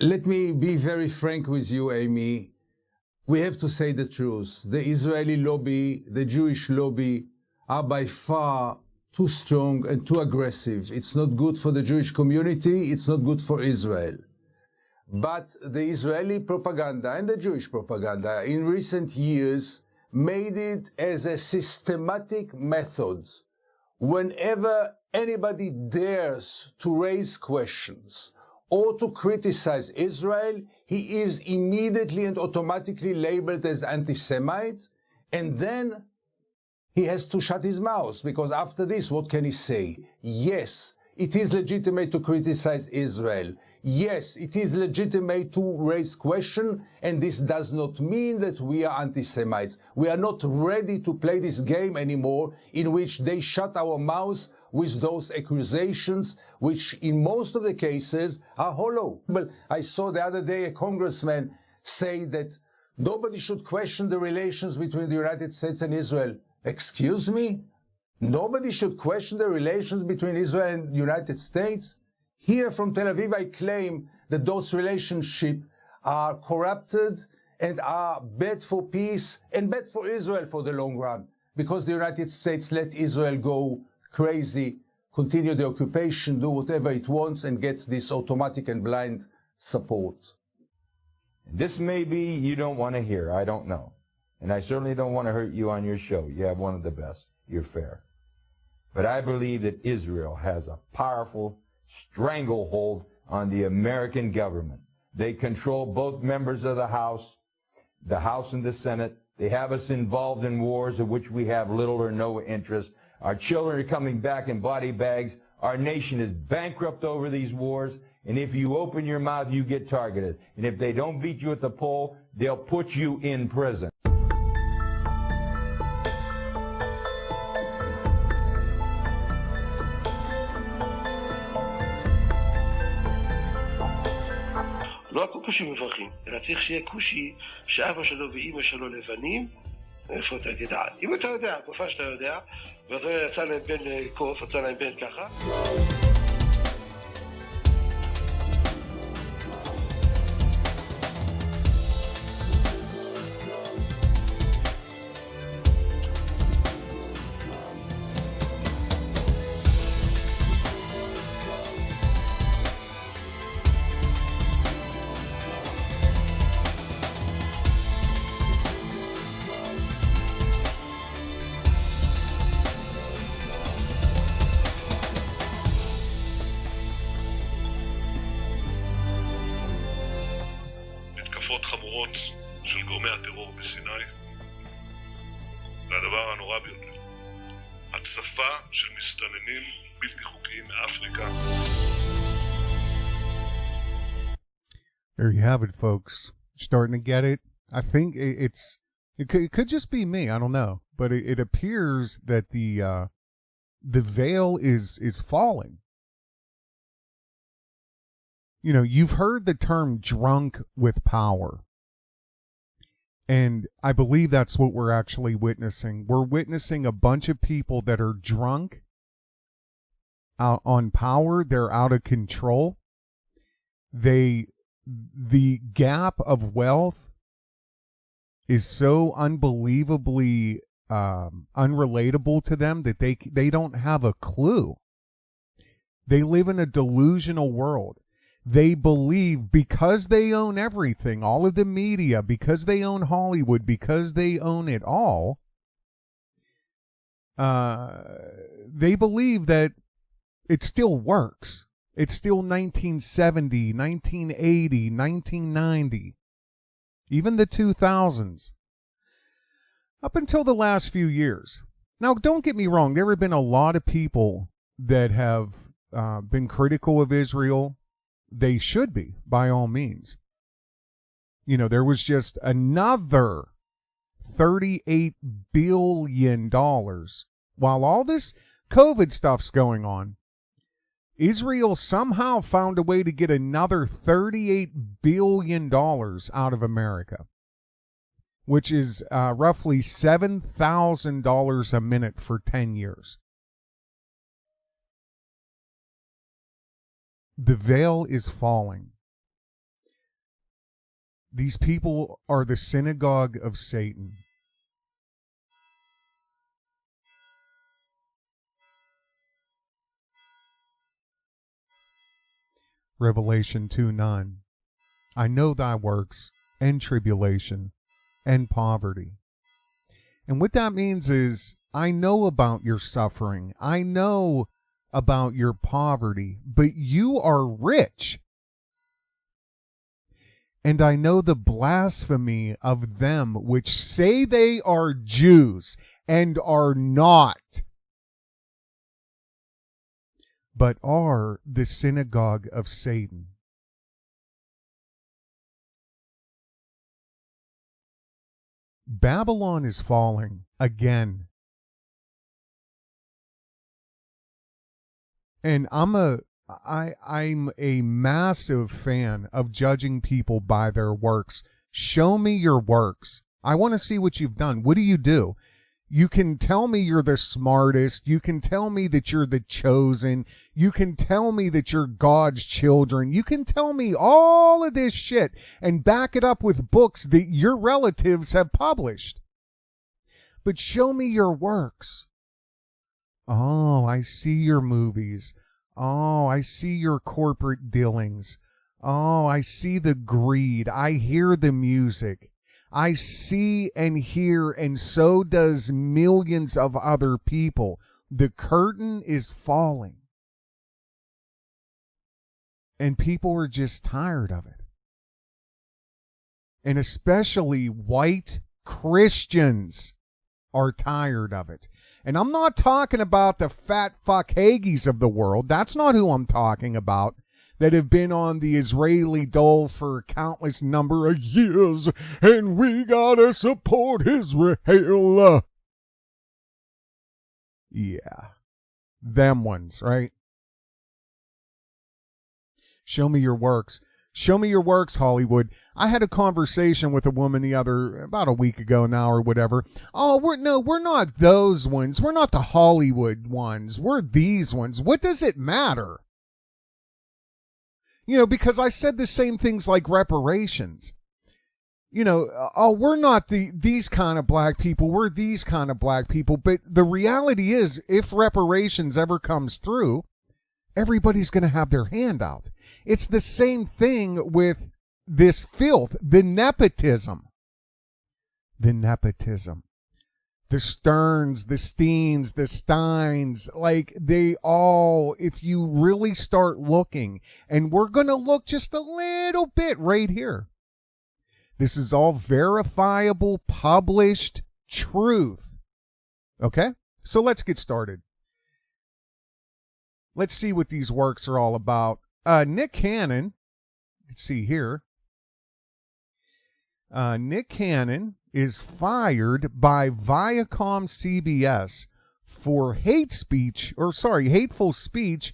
Let me be very frank with you, Amy. We have to say the truth. The Israeli lobby, the Jewish lobby are by far too strong and too aggressive. It's not good for the Jewish community. It's not good for Israel. But the Israeli propaganda and the Jewish propaganda in recent years made it as a systematic method. Whenever anybody dares to raise questions or to criticize Israel, he is immediately and automatically labeled as anti-Semite, and then he has to shut his mouth, because after this, what can he say? Yes, it is legitimate to criticize Israel. Yes, it is legitimate to raise questions, and this does not mean that we are anti-Semites. We are not ready to play this game anymore in which they shut our mouths with those accusations, which in most of the cases are hollow. But I saw the other day a congressman say that nobody should question the relations between the United States and Israel. Excuse me? Nobody should question the relations between Israel and the United States? Here from Tel Aviv, I claim that those relationships are corrupted and are bad for peace and bad for Israel for the long run, because the United States let Israel go crazy, continue the occupation, do whatever it wants, and get this automatic and blind support. This maybe you don't want to hear, I don't know. And I certainly don't want to hurt you on your show. You have one of the best. You're fair. But I believe that Israel has a powerful stranglehold on the American government. They control both members of the House and the Senate. They have us involved in wars of which we have little or no interest. Our children are coming back in body bags. Our nation is bankrupt over these wars. And if you open your mouth, you get targeted. And if they don't beat you at the poll, they'll put you in prison. לא הכל כושים מברכים, אלא צריך שיהיה כושי שאבא שלו ואימא שלו לבנים. איפה אתה תדע? אם אתה יודע, בפעם שאתה יודע, ואתה יצא להם בן קוף, יצא להם בן ככה. התקפות חמורות של גורמי הטרור בסיני, והדבר הנורא ביותר, הצפה של מסתננים בלתי חוקיים מאפריקה. There you have it, folks. Starting to get it. I think it could just be me. I don't know, but it appears that the veil is falling. You know, you've heard the term drunk with power. And I believe that's what we're actually witnessing. We're witnessing a bunch of people that are drunk out on power. They're out of control. The gap of wealth is so unbelievably unrelatable to them that they don't have a clue. They live in a delusional world. They believe because they own everything, all of the media, because they own Hollywood, because they own it all, they believe that it still works. It's still 1970, 1980, 1990, even the 2000s, up until the last few years. Now, don't get me wrong. There have been a lot of people that have been critical of Israel. They should be, by all means. You know, there was just another $38 billion. While all this COVID stuff's going on, Israel somehow found a way to get another $38 billion out of America, which is roughly $7,000 a minute for 10 years. The veil is falling. These people are the synagogue of Satan. Revelation 2:9. I know thy works and tribulation and poverty. And what that means is, I know about your suffering. I know about your poverty, but you are rich. And I know the blasphemy of them which say they are Jews and are not, but are the synagogue of Satan. Babylon is falling again. And I'm a massive fan of judging people by their works. Show me your works. I want to see what you've done. What do you do? You can tell me you're the smartest. You can tell me that you're the chosen. You can tell me that you're God's children. You can tell me all of this shit and back it up with books that your relatives have published. But show me your works. Oh, I see your movies. Oh, I see your corporate dealings. Oh, I see the greed. I hear the music. I see and hear, and so does millions of other people. The curtain is falling. And people are just tired of it. And especially white Christians are tired of it. And I'm not talking about the fat fuck Hagis of the world. That's not who I'm talking about. That have been on the Israeli dole for a countless number of years, and we gotta support Israel. Yeah. Them ones, right? Show me your works. Show me your works, Hollywood. I had a conversation with a woman about a week ago now or whatever. Oh, we're not those ones. We're not the Hollywood ones. We're these ones. What does it matter? You know, because I said the same things like reparations. You know, oh, we're not these kind of black people. We're these kind of black people. But the reality is, if reparations ever comes through, everybody's going to have their hand out. It's the same thing with this filth, the nepotism. The nepotism. The Sterns, the Steens, the Steins, like they all, if you really start looking, and we're going to look just a little bit right here. This is all verifiable, published truth. Okay? So let's get started. Let's see what these works are all about. Nick Cannon, let's see here. Nick Cannon is fired by Viacom CBS for hateful speech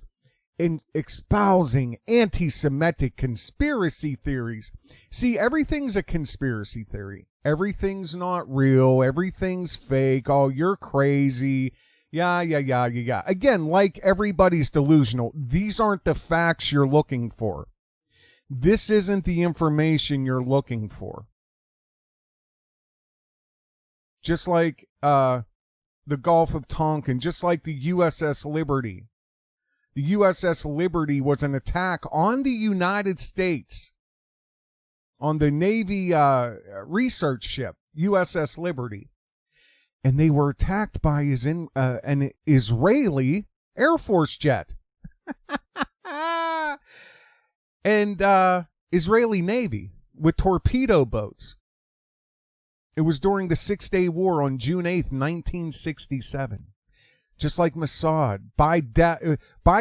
in espousing anti-Semitic conspiracy theories. See, everything's a conspiracy theory. Everything's not real. Everything's fake. Oh, you're crazy. Yeah. Again, like everybody's delusional. These aren't the facts you're looking for. This isn't the information you're looking for. Just like the Gulf of Tonkin, just like the USS Liberty. The USS Liberty was an attack on the United States, on the Navy research ship, USS Liberty. And they were attacked by an Israeli Air Force jet. And Israeli Navy with torpedo boats. It was during the Six-Day War on June 8th, 1967. Just like Mossad, by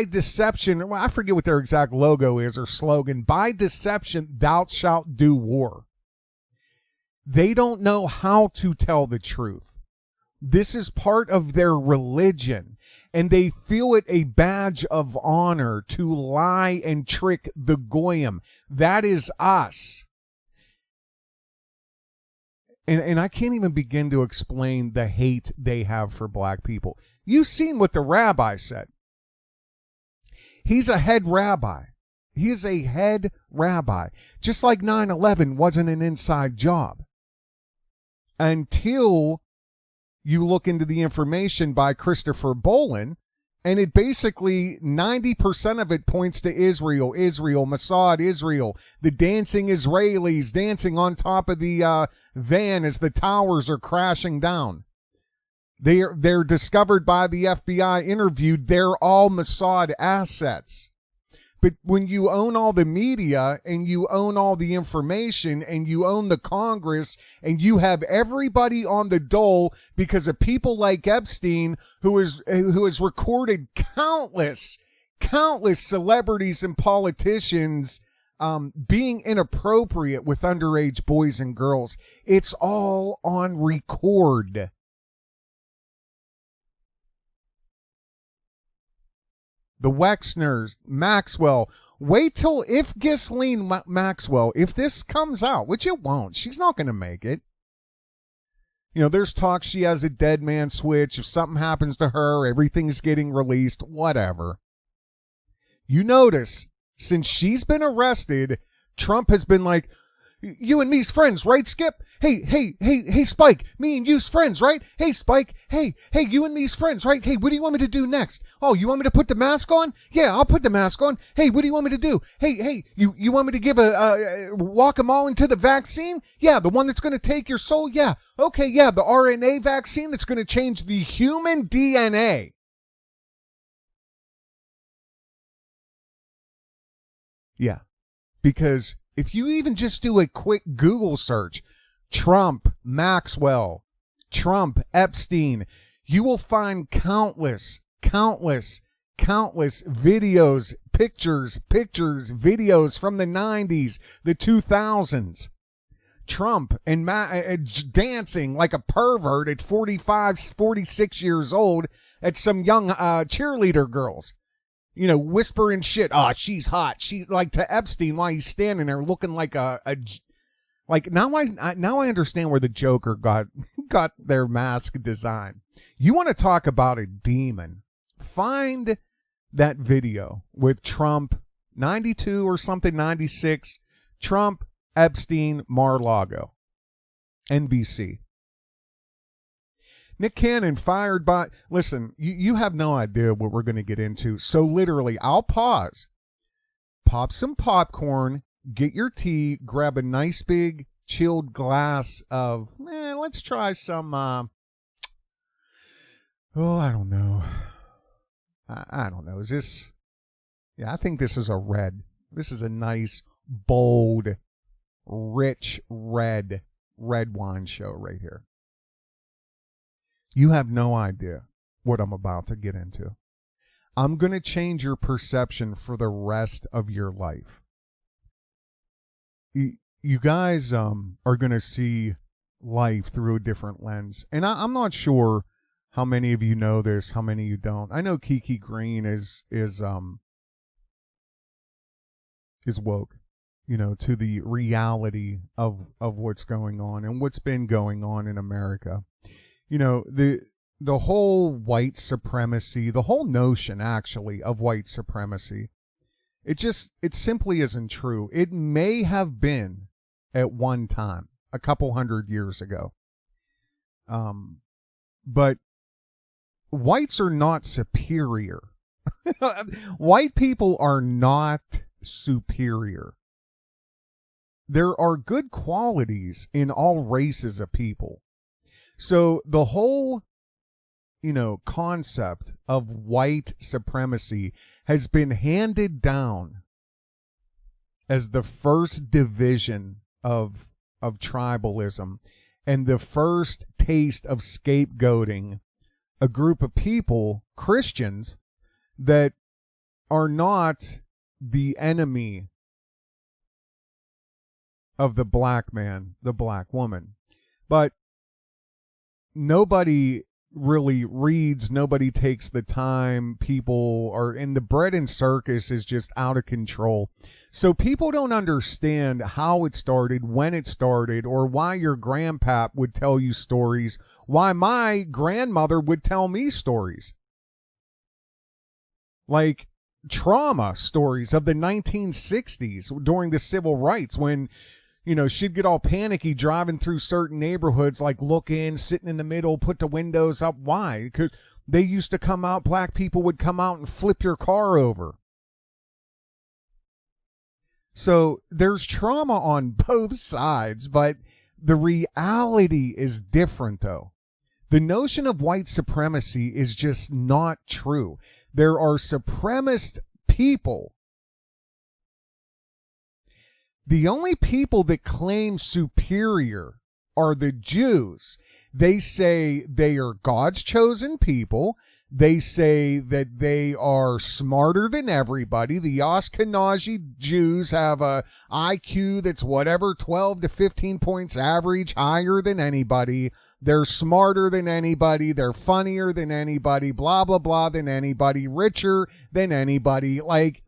deception, I forget what their exact logo is or slogan, by deception thou shalt do war. They don't know how to tell the truth. This is part of their religion, and they feel it a badge of honor to lie and trick the Goyim. That is us. And I can't even begin to explain the hate they have for black people. You've seen what the rabbi said. He's a head rabbi. He is a head rabbi. Just like 9/11 wasn't an inside job. Until you look into the information by Christopher Bolin, and it basically 90% of it points to Israel, Mossad, Israel, the dancing Israelis dancing on top of the van as the towers are crashing down. They're discovered by the FBI, interviewed. They're all Mossad assets. But when you own all the media and you own all the information and you own the Congress and you have everybody on the dole because of people like Epstein, who has recorded countless celebrities and politicians being inappropriate with underage boys and girls, it's all on record. The Wexners, Maxwell. Wait till if Ghislaine Maxwell, if this comes out, which it won't, she's not going to make it. You know, there's talk she has a dead man switch. If something happens to her, everything's getting released, whatever. You notice, since she's been arrested, Trump has been like, you and me's friends, right, Skip? Hey, Spike, me and you's friends, right? Hey, Spike, hey, you and me's friends, right? Hey, what do you want me to do next? Oh, you want me to put the mask on? Yeah, I'll put the mask on. Hey, what do you want me to do? Hey, you want me to give walk them all into the vaccine? Yeah, the one that's going to take your soul? Yeah, okay, yeah, the RNA vaccine that's going to change the human DNA. Yeah, because if you even just do a quick Google search, Trump, Maxwell, Trump, Epstein, you will find countless videos, pictures, videos from the 90s, the 2000s. Trump and dancing like a pervert at 45, 46 years old at some young cheerleader girls. You know, whispering shit. Oh, she's hot. She's like to Epstein while he's standing there looking like like now I understand where the Joker got their mask design. You want to talk about a demon? Find that video with Trump, 92 or something, 96. Trump, Epstein, Mar-a-Lago, NBC. Nick Cannon fired by... Listen, you have no idea what we're going to get into. So literally, I'll pause, pop some popcorn, get your tea, grab a nice big chilled glass of... let's try some... I don't know. I don't know. Is this... Yeah, I think this is a red. This is a nice, bold, rich red wine show right here. You have no idea what I'm about to get into. I'm going to change your perception for the rest of your life. You guys are going to see life through a different lens. And I'm not sure how many of you know this, how many you don't. I know Kiki Green is woke, you know, to the reality of what's going on and what's been going on in America. You know, the whole white supremacy, the whole notion actually of white supremacy, it simply isn't true. It may have been at one time, a couple hundred years ago. But whites are not superior. White people are not superior. There are good qualities in all races of people. So the whole, concept of white supremacy has been handed down as the first division of tribalism and the first taste of scapegoating a group of people, Christians, that are not the enemy of the black man, the black woman. But nobody really reads, nobody takes the time, people are in the bread and circus is just out of control. So people don't understand how it started, when it started, or why your grandpap would tell you stories, why my grandmother would tell me stories. Like, trauma stories of the 1960s during the civil rights when, you know, she'd get all panicky driving through certain neighborhoods, like look in, sitting in the middle, put the windows up. Why? Because they used to come out, black people would come out and flip your car over. So there's trauma on both sides, but the reality is different, though. The notion of white supremacy is just not true. There are supremacist people. The only people that claim superior are the Jews. They say they are God's chosen people. They say that they are smarter than everybody. The Ashkenazi Jews have a IQ that's whatever, 12 to 15 points average higher than anybody. They're smarter than anybody. They're funnier than anybody, blah, blah, blah than anybody, richer than anybody, like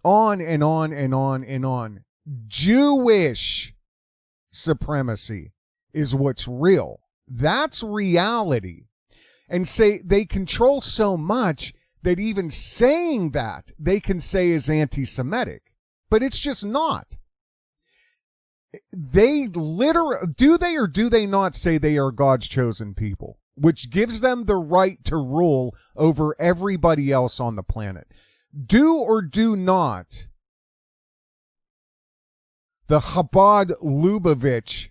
on and on and on and on. Jewish supremacy is what's real. That's reality. And say they control so much that even saying that they can say is anti-Semitic, but it's just not. They literally, do they or do they not say they are God's chosen people, which gives them the right to rule over everybody else on the planet? Do or do not the Chabad Lubavitch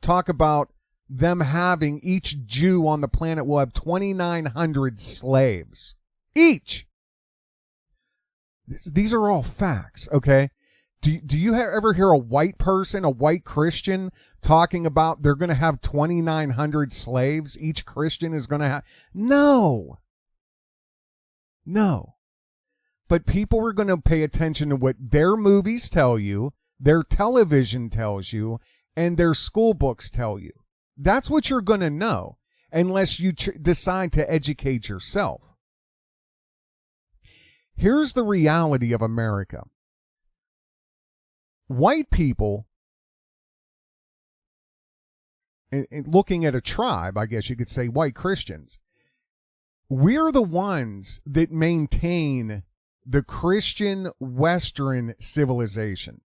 talk about them having, each Jew on the planet will have 2,900 slaves each? These are all facts, okay? Do you ever hear a white person, a white Christian, talking about they're going to have 2,900 slaves? Each Christian is going to have... No. But people are going to pay attention to what their movies tell you, their television tells you, and their school books tell you. That's what you're going to know unless you decide to educate yourself. Here's the reality of America. White people, and looking at a tribe, I guess you could say white Christians, we're the ones that maintain the Christian Western civilization.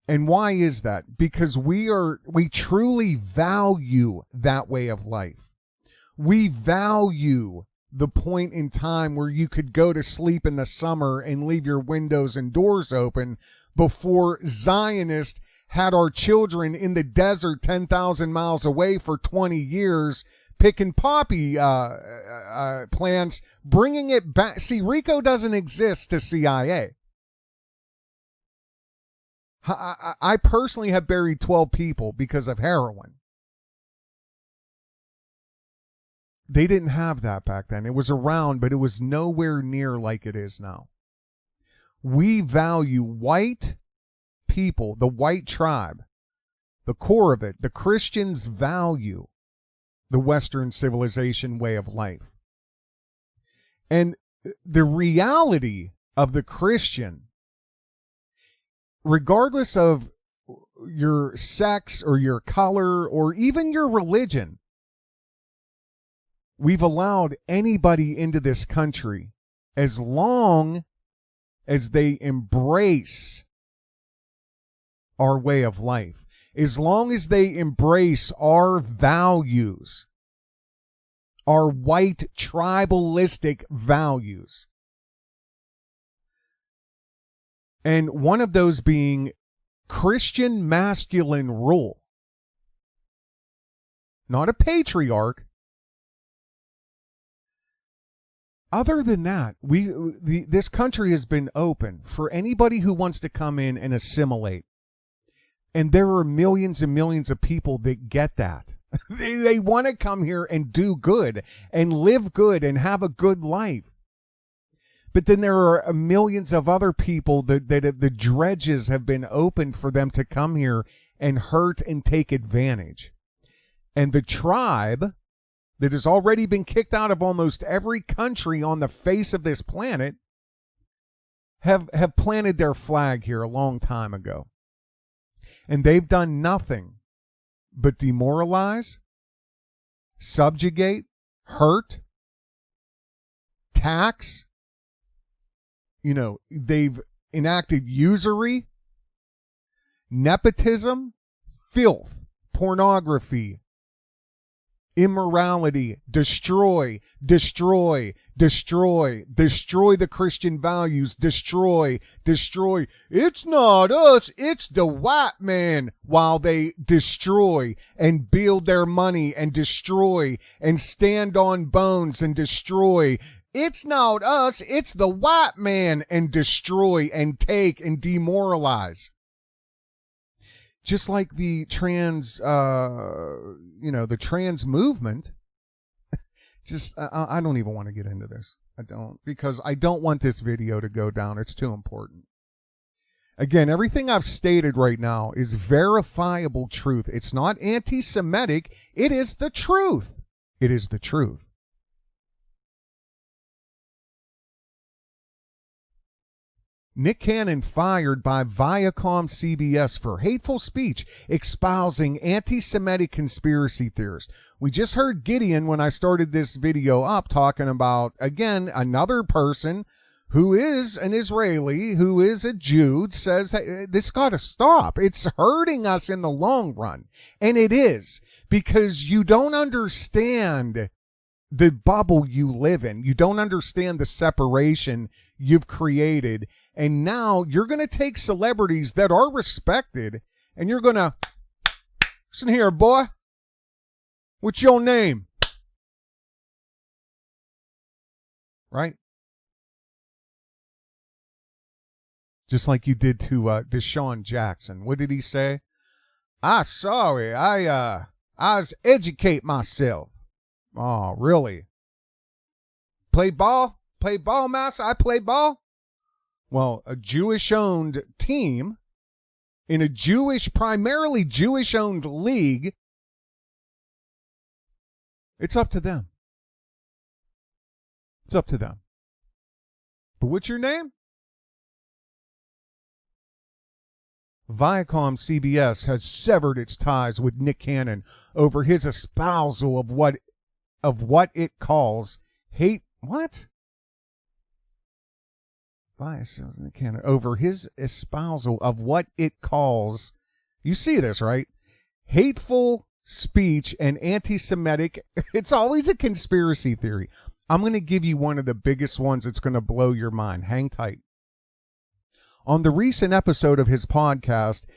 And why is that? Because we truly value that way of life. We value the point in time where you could go to sleep in the summer and leave your windows and doors open before Zionists had our children in the desert 10,000 miles away for 20 years picking poppy plants, bringing it back. See, RICO doesn't exist to CIA. I personally have buried 12 people because of heroin. They didn't have that back then. It was around, but it was nowhere near like it is now. We value white people, the white tribe, the core of it. The Christians value the Western civilization way of life. And the reality of the Christian, regardless of your sex or your color or even your religion, we've allowed anybody into this country as long as they embrace our way of life, as long as they embrace our values, our white tribalistic values. And one of those being Christian masculine rule. Not a patriarch. Other than that, this country has been open for anybody who wants to come in and assimilate. And there are millions and millions of people that get that. They want to come here and do good and live good and have a good life. But then there are millions of other people that the dredges have been opened for them to come here and hurt and take advantage. And the tribe that has already been kicked out of almost every country on the face of this planet have planted their flag here a long time ago. And they've done nothing but demoralize, subjugate, hurt, tax. You know, they've enacted usury, nepotism, filth, pornography, immorality, destroy the Christian values, destroy. It's not us, it's the white man, while they destroy and build their money and destroy and stand on bones and destroy. It's not us, it's the white man, and destroy and take and demoralize. Just like the trans, the trans movement. I don't even want to get into this. I don't, because I don't want this video to go down. It's too important. Again, everything I've stated right now is verifiable truth. It's not anti-Semitic. It is the truth. It is the truth. Nick Cannon fired by Viacom CBS for hateful speech espousing anti-Semitic conspiracy theorists. We just heard Gideon when I started this video up talking about, again, another person who is an Israeli, who is a Jew, says, hey, this got to stop. It's hurting us in the long run. And it is, because you don't understand the bubble you live in. You don't understand the separation you've created. And now you're going to take celebrities that are respected and you're going to, listen here, boy, what's your name? Right? Just like you did to DeSean Jackson. What did he say? Sorry, I was educate myself. Oh, really? Play ball? Play ball, master? I play ball? Well, a Jewish-owned team in a primarily Jewish-owned league, it's up to them. It's up to them. But what's your name? Viacom CBS has severed its ties with Nick Cannon over his espousal of what it calls hate. What? Over his espousal of what it calls, you see this, right? Hateful speech and anti-Semitic. It's always a conspiracy theory. I'm going to give you one of the biggest ones that's going to blow your mind. Hang tight. On the recent episode of his podcast,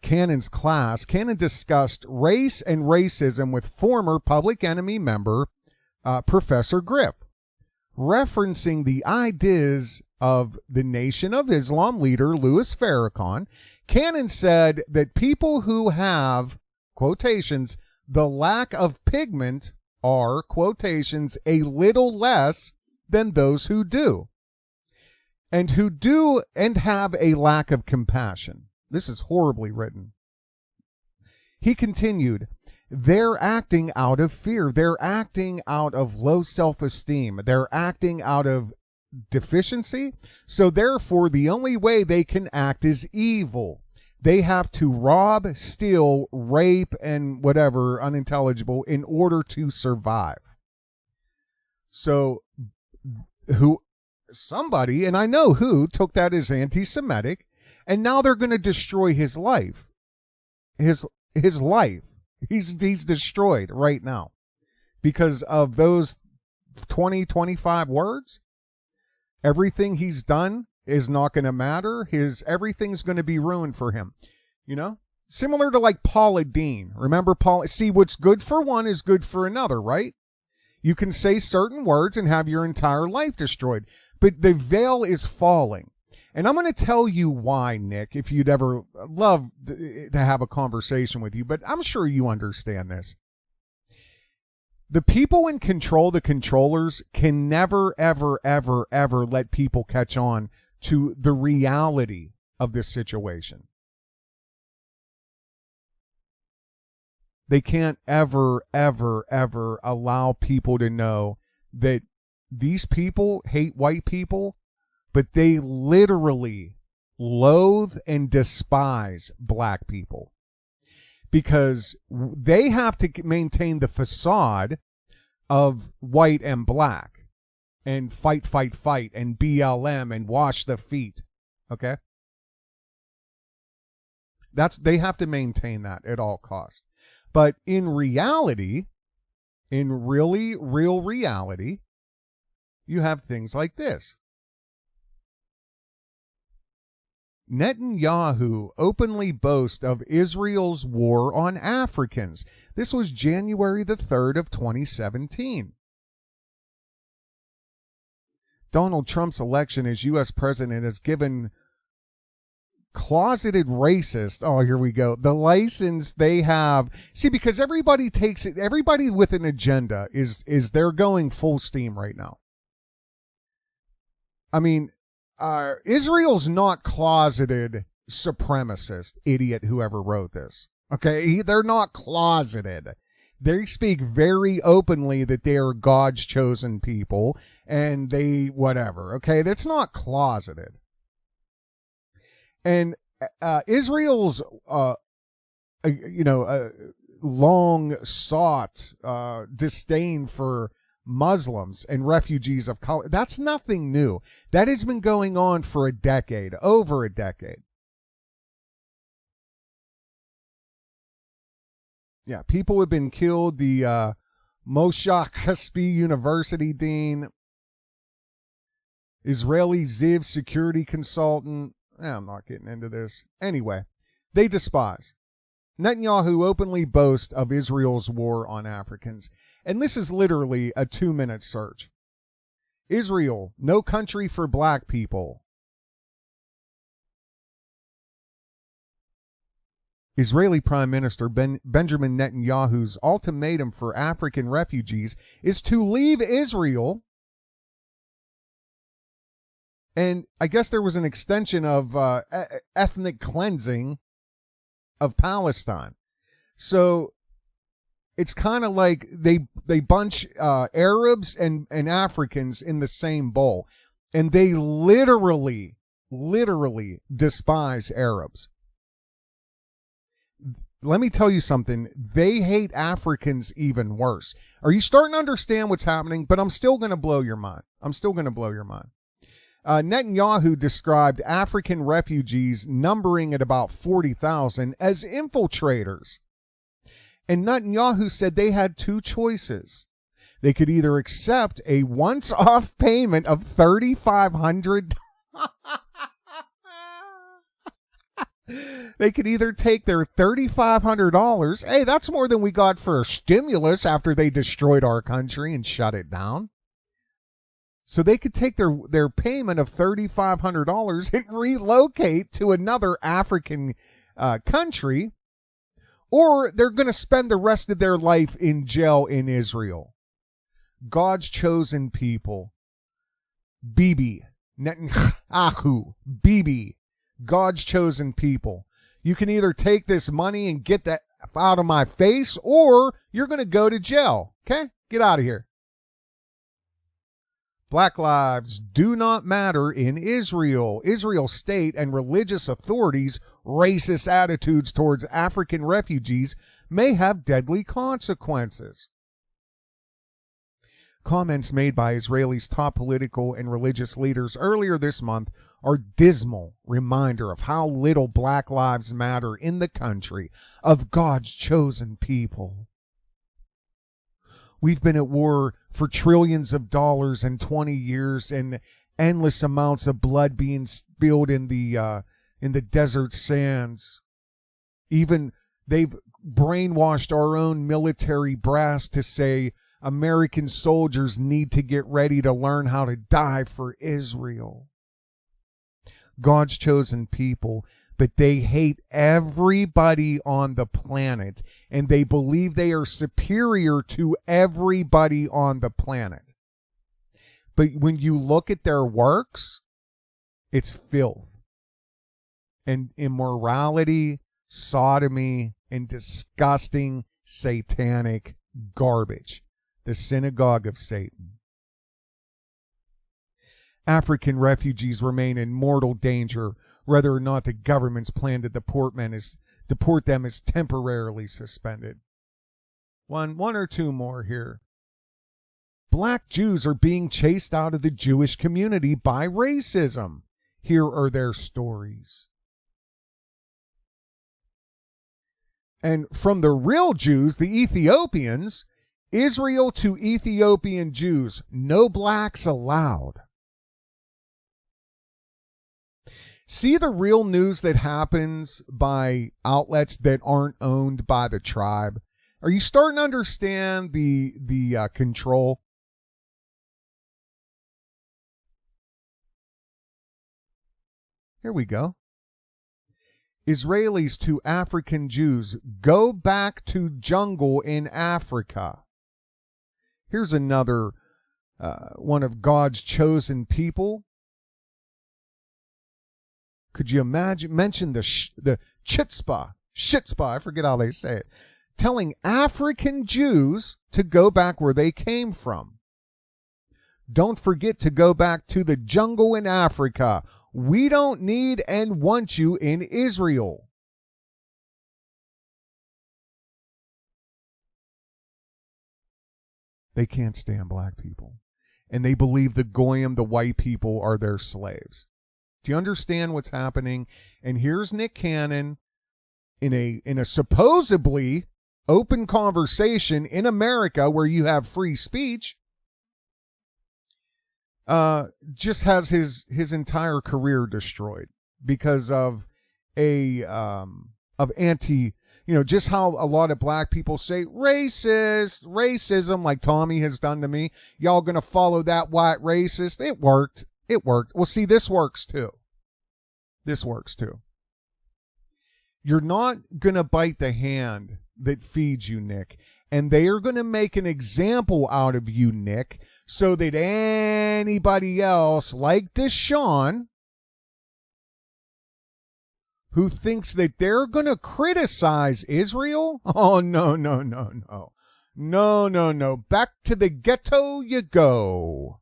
Cannon's Class, Cannon discussed race and racism with former Public Enemy member Professor Griff, referencing the ideas of the Nation of Islam leader Louis Farrakhan. Cannon said that people who have, quotations, the lack of pigment are, quotations, a little less than those who do, and who do and have a lack of compassion. This is horribly written. He continued, they're acting out of fear. They're acting out of low self-esteem. They're acting out of deficiency. So therefore, the only way they can act is evil. They have to rob, steal, rape, and whatever, unintelligible, in order to survive. So somebody, and I know who, took that as anti-Semitic, and now they're going to destroy his life. His life. He's destroyed right now because of those 25 words. Everything he's done is not going to matter. Everything's going to be ruined for him. You know, similar to like Paula Deen. Remember Paula? See, what's good for one is good for another, right? You can say certain words and have your entire life destroyed, but the veil is falling. And I'm going to tell you why, Nick, if you'd ever love to have a conversation with you, but I'm sure you understand this. The people in control, the controllers, can never, ever, ever, ever let people catch on to the reality of this situation. They can't ever, ever, ever allow people to know that these people hate white people, but they literally loathe and despise black people because they have to maintain the facade of white and black. and fight, and BLM and wash the feet. Okay? They have to maintain that at all costs. But in reality, in real reality, you have things like this. Netanyahu openly boasts of Israel's war on Africans. This was January the 3rd of 2017. Donald Trump's election as U.S. president has given closeted racist, oh, here we go, the license they have. See, because everybody takes it, everybody with an agenda is they're going full steam right now. I mean, Israel's not closeted supremacist, idiot, whoever wrote this. Okay, they're not closeted. They speak very openly that they are God's chosen people and they whatever. Okay, that's not closeted. And Israel's, long sought disdain for Muslims and refugees of color, that's nothing new. That has been going on for a decade, over a decade. Yeah, people have been killed. The Moshe Kaspi University dean, Israeli Ziv security consultant. I'm not getting into this. Anyway, they despise. Netanyahu openly boasts of Israel's war on Africans. And this is literally a 2-minute search. Israel, no country for black people. Israeli Prime Minister Benjamin Netanyahu's ultimatum for African refugees is to leave Israel. And I guess there was an extension of ethnic cleansing of Palestine. So it's kind of like they bunch Arabs and Africans in the same bowl. And they literally despise Arabs. Let me tell you something. They hate Africans even worse. Are you starting to understand what's happening? But I'm still going to blow your mind. Netanyahu described African refugees numbering at about 40,000 as infiltrators. And Netanyahu said they had two choices. They could either accept a once-off payment of $3,500. They could either take their $3,500. Hey, that's more than we got for a stimulus after they destroyed our country and shut it down. So they could take their payment of $3,500 and relocate to another African country, or they're going to spend the rest of their life in jail in Israel. God's chosen people. Bibi. Netanyahu. Bibi. God's chosen people. You can either take this money and get that out of my face, or you're going to go to jail. Okay? Get out of here. Black lives do not matter in Israel. Israel's state and religious authorities' racist attitudes towards African refugees may have deadly consequences. Comments made by Israel's top political and religious leaders earlier this month are dismal reminder of how little Black lives matter in the country of God's chosen people. We've been at war for trillions of dollars and 20 years and endless amounts of blood being spilled in the desert sands. Even they've brainwashed our own military brass to say American soldiers need to get ready to learn how to die for Israel. God's chosen people, but they hate everybody on the planet, and they believe they are superior to everybody on the planet. But when you look at their works, it's filth and immorality, sodomy, and disgusting satanic garbage. The synagogue of Satan. African refugees remain in mortal danger, whether or not the government's plan to deport them is temporarily suspended. One or two more here. Black Jews are being chased out of the Jewish community by racism. Here are their stories. And from the real Jews, the Ethiopians, Israel to Ethiopian Jews, no blacks allowed. See the real news that happens by outlets that aren't owned by the tribe? Are you starting to understand the control? Here we go. Israelis to African Jews, go back to jungle in Africa. Here's another one of God's chosen people. Could you imagine? Mention the chutzpah, I forget how they say it, telling African Jews to go back where they came from. Don't forget to go back to the jungle in Africa. We don't need and want you in Israel. They can't stand black people. And they believe the Goyim, the white people, are their slaves. Do you understand what's happening? And here's Nick Cannon in a supposedly open conversation in America where you have free speech. Just has his entire career destroyed because of anti, just how a lot of black people say racism, like Tommy has done to me. Y'all gonna follow that white racist? It worked. Well, see, this works too. You're not gonna bite the hand that feeds you, Nick. And they are going to make an example out of you, Nick, so that anybody else like DeSean, who thinks that they're going to criticize Israel, oh, no. Back to the ghetto you go.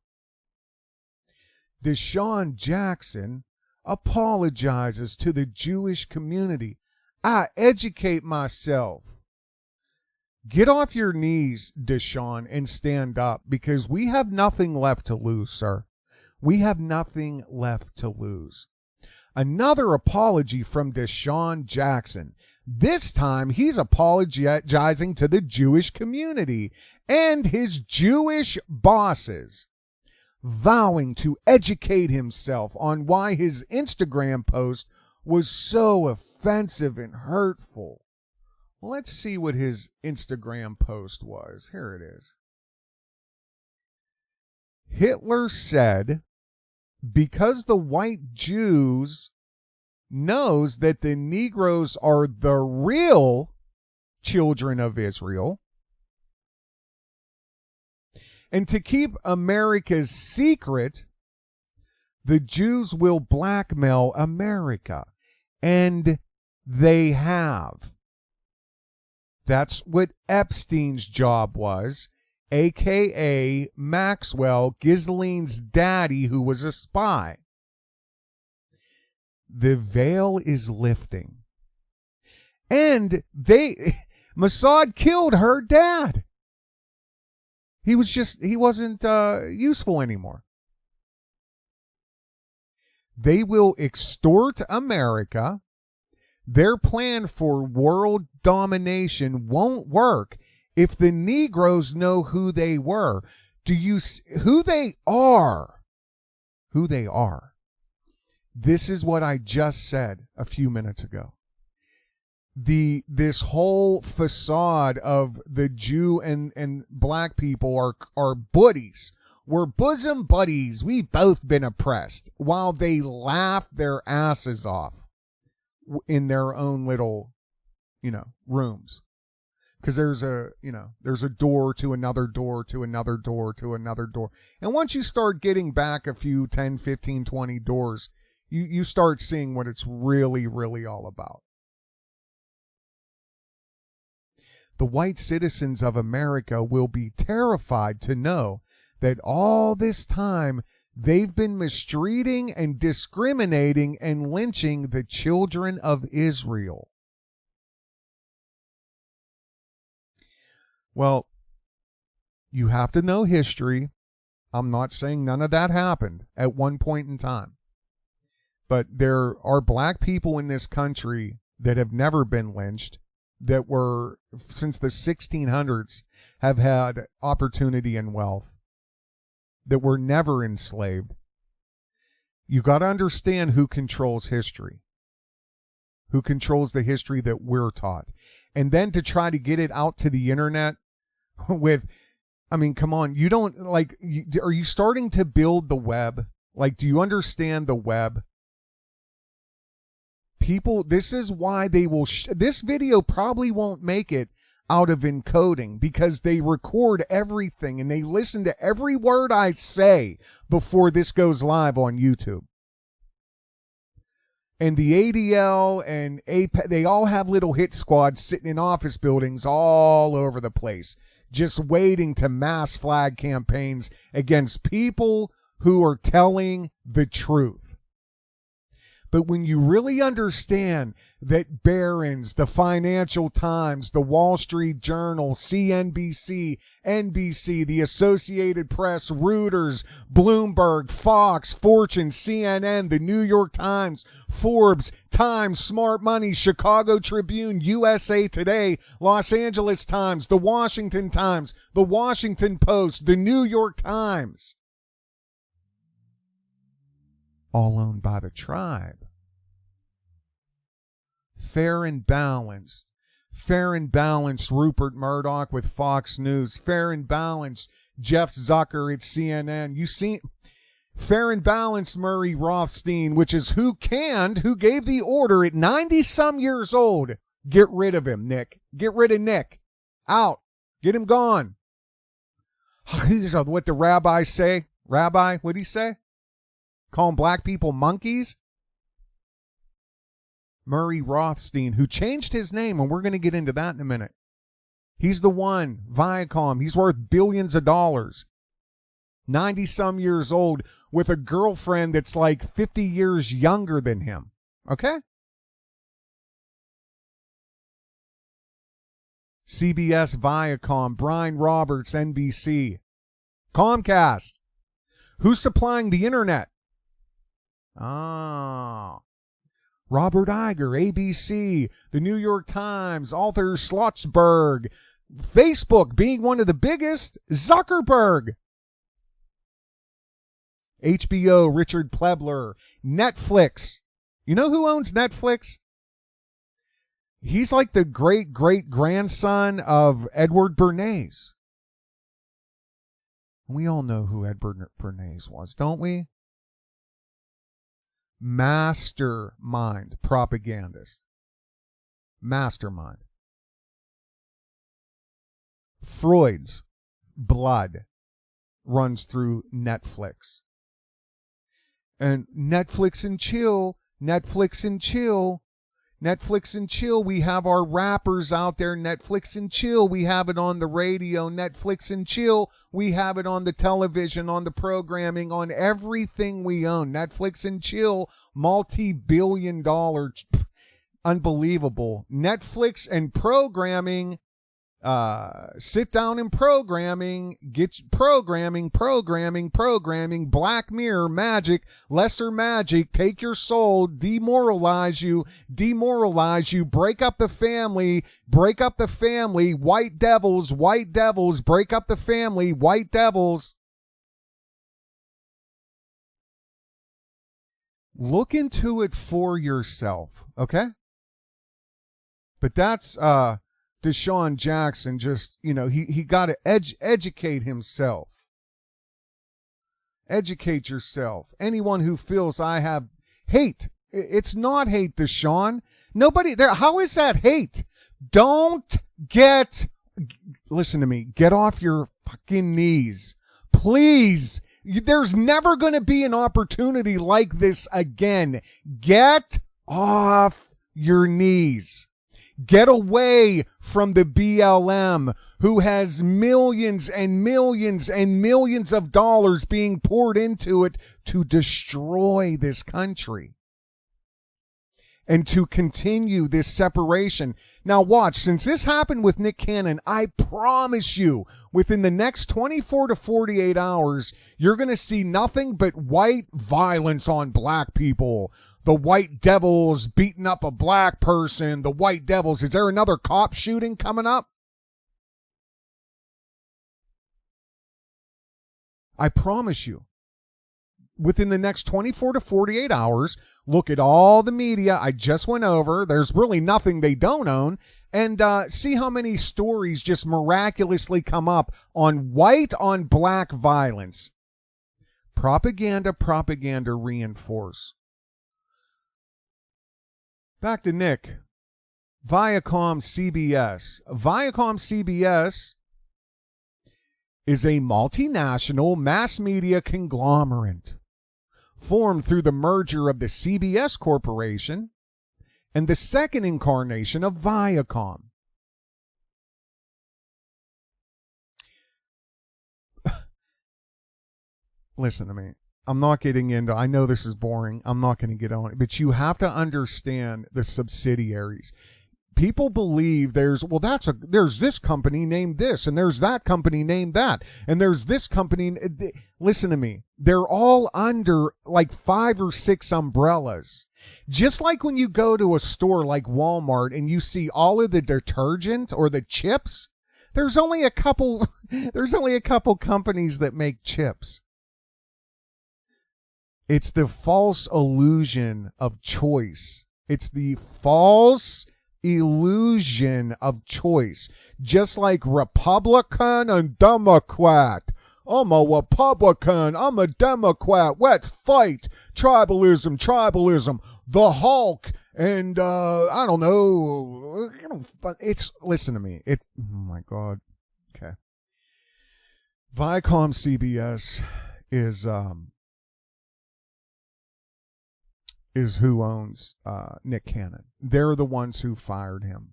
DeSean Jackson apologizes to the Jewish community. I educate myself. Get off your knees, DeSean, and stand up, because we have nothing left to lose, sir. We have nothing left to lose. Another apology from DeSean Jackson. This time, he's apologizing to the Jewish community and his Jewish bosses, vowing to educate himself on why his Instagram post was so offensive and hurtful. Well, let's see what his Instagram post was. Here it is. Hitler said, because the white Jews knows that the Negroes are the real children of Israel, and to keep America's secret, the Jews will blackmail America. And they have. That's what Epstein's job was, a.k.a. Maxwell, Ghislaine's daddy, who was a spy. The veil is lifting. And Mossad killed her dad. He wasn't useful anymore. They will extort America. Their plan for world domination won't work if the Negroes know who they were. Who they are? This is what I just said a few minutes ago. This whole facade of the Jew and black people are buddies. We're bosom buddies. We've both been oppressed, while they laugh their asses off in their own little, rooms. Because there's a door to another door to another door to another door. And once you start getting back a few 10, 15, 20 doors, you start seeing what it's really, really all about. The white citizens of America will be terrified to know that all this time they've been mistreating and discriminating and lynching the children of Israel. Well, You have to know history. I'm not saying none of that happened at one point in time. But there are black people in this country that have never been lynched, that were, since the 1600s, have had opportunity and wealth, that were never enslaved. You got to understand who controls history, who controls the history that we're taught. And then to try to get it out to the internet with, I mean, come on, you don't, like, are you starting to build the web? Like, do you understand the web? People, this is why they will, this video probably won't make it out of encoding, because they record everything and they listen to every word I say before this goes live on YouTube. And the ADL and APEC, they all have little hit squads sitting in office buildings all over the place, just waiting to mass flag campaigns against people who are telling the truth. But when you really understand that Barron's, the Financial Times, the Wall Street Journal, CNBC, NBC, the Associated Press, Reuters, Bloomberg, Fox, Fortune, CNN, the New York Times, Forbes, Times, Smart Money, Chicago Tribune, USA Today, Los Angeles Times, the Washington Times, the Washington Post, the New York Times, all owned by the tribe. Fair and balanced. Fair and balanced Rupert Murdoch with Fox News. Fair and balanced Jeff Zucker at CNN. You see, fair and balanced Murray Rothstein, which is who gave the order at 90-some years old. Get rid of him, Nick. Get rid of Nick. Out. Get him gone. What the rabbis say? Rabbi, what'd he say? Calling black people monkeys? Murray Rothstein, who changed his name, and we're going to get into that in a minute. He's the one, Viacom. He's worth billions of dollars. 90-some years old with a girlfriend that's like 50 years younger than him. Okay? CBS, Viacom, Brian Roberts, NBC, Comcast. Who's supplying the internet? Robert Iger, ABC, the New York Times, Arthur Schlotzberg, Facebook being one of the biggest, Zuckerberg, HBO, Richard Plebler, Netflix. You know who owns Netflix? He's like the great-great-grandson of Edward Bernays. We all know who Edward Bernays was, don't we? Mastermind propagandist. Mastermind. Freud's blood runs through Netflix. And Netflix and chill, Netflix and chill, Netflix and chill. We have our rappers out there. Netflix and chill. We have it on the radio. Netflix and chill. We have it on the television, on the programming, on everything we own. Netflix and chill. Multi-billion-dollar. Unbelievable. Netflix and programming. Sit down and programming, get programming, Black Mirror, magic, lesser magic, take your soul, demoralize you, break up the family, white devils, break up the family, white devils. Look into it for yourself, okay? But that's, DeSean Jackson, just, he got to educate himself. Educate yourself. Anyone who feels I have hate, it's not hate, DeSean. Nobody there. How is that hate? Listen to me. Get off your fucking knees. Please. There's never going to be an opportunity like this again. Get off your knees. Get away from the BLM, who has millions and millions and millions of dollars being poured into it to destroy this country. and to continue this separation. Now watch, since this happened with Nick Cannon, I promise you, within the next 24 to 48 hours, you're going to see nothing but white violence on black people. The white devils beating up a black person. The white devils. Is there another cop shooting coming up? I promise you. Within the next 24 to 48 hours, look at all the media I just went over. There's really nothing they don't own. And see how many stories just miraculously come up on white on black violence. Propaganda reinforce. Back to Nick. Viacom CBS. Viacom CBS is a multinational mass media conglomerate formed through the merger of the CBS Corporation and the second incarnation of Viacom. Listen to me. I'm not getting into, I know this is boring. I'm not going to get on it, but you have to understand the subsidiaries. People believe there's this company named this, and there's that company named that, and there's this company. Listen to me. They're all under like 5 or 6 umbrellas. Just like when you go to a store like Walmart and you see all of the detergent or the chips, there's only a couple companies that make chips. It's the false illusion of choice. It's the false illusion of choice. Just like Republican and Democrat. I'm a Republican. I'm a Democrat. Let's fight. Tribalism. The Hulk. And, I don't know. Listen to me. Oh my God. Okay. Viacom CBS is who owns Nick Cannon. They're the ones who fired him.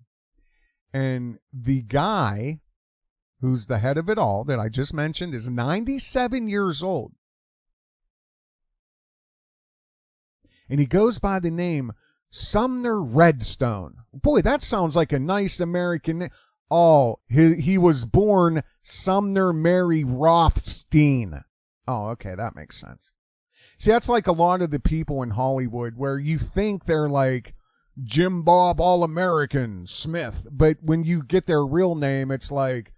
And the guy who's the head of it all that I just mentioned is 97 years old. And he goes by the name Sumner Redstone. Boy, that sounds like a nice American name. Oh, he was born Sumner Mary Rothstein. Oh, okay, that makes sense. See, that's like a lot of the people in Hollywood where you think they're like Jim Bob All-American Smith, but when you get their real name, it's like,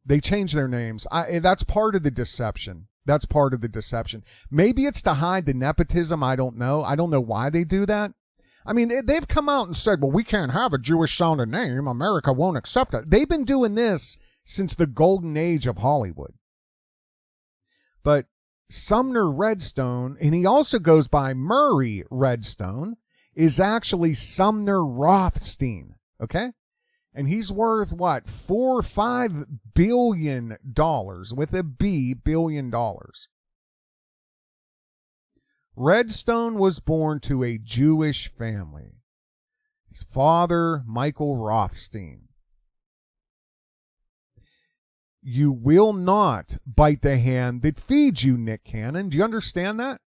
they change their names. That's part of the deception. That's part of the deception. Maybe it's to hide the nepotism. I don't know. I don't know why they do that. I mean, they've come out and said, well, we can't have a Jewish sounding name. America won't accept it. They've been doing this since the golden age of Hollywood. But Sumner Redstone, and he also goes by Murray Redstone, is actually Sumner Rothstein, okay? And he's worth, what, $4 or $5 billion, with a B, billion dollars. Redstone was born to a Jewish family. His father, Michael Rothstein. You will not bite the hand that feeds you, Nick Cannon. Do you understand that?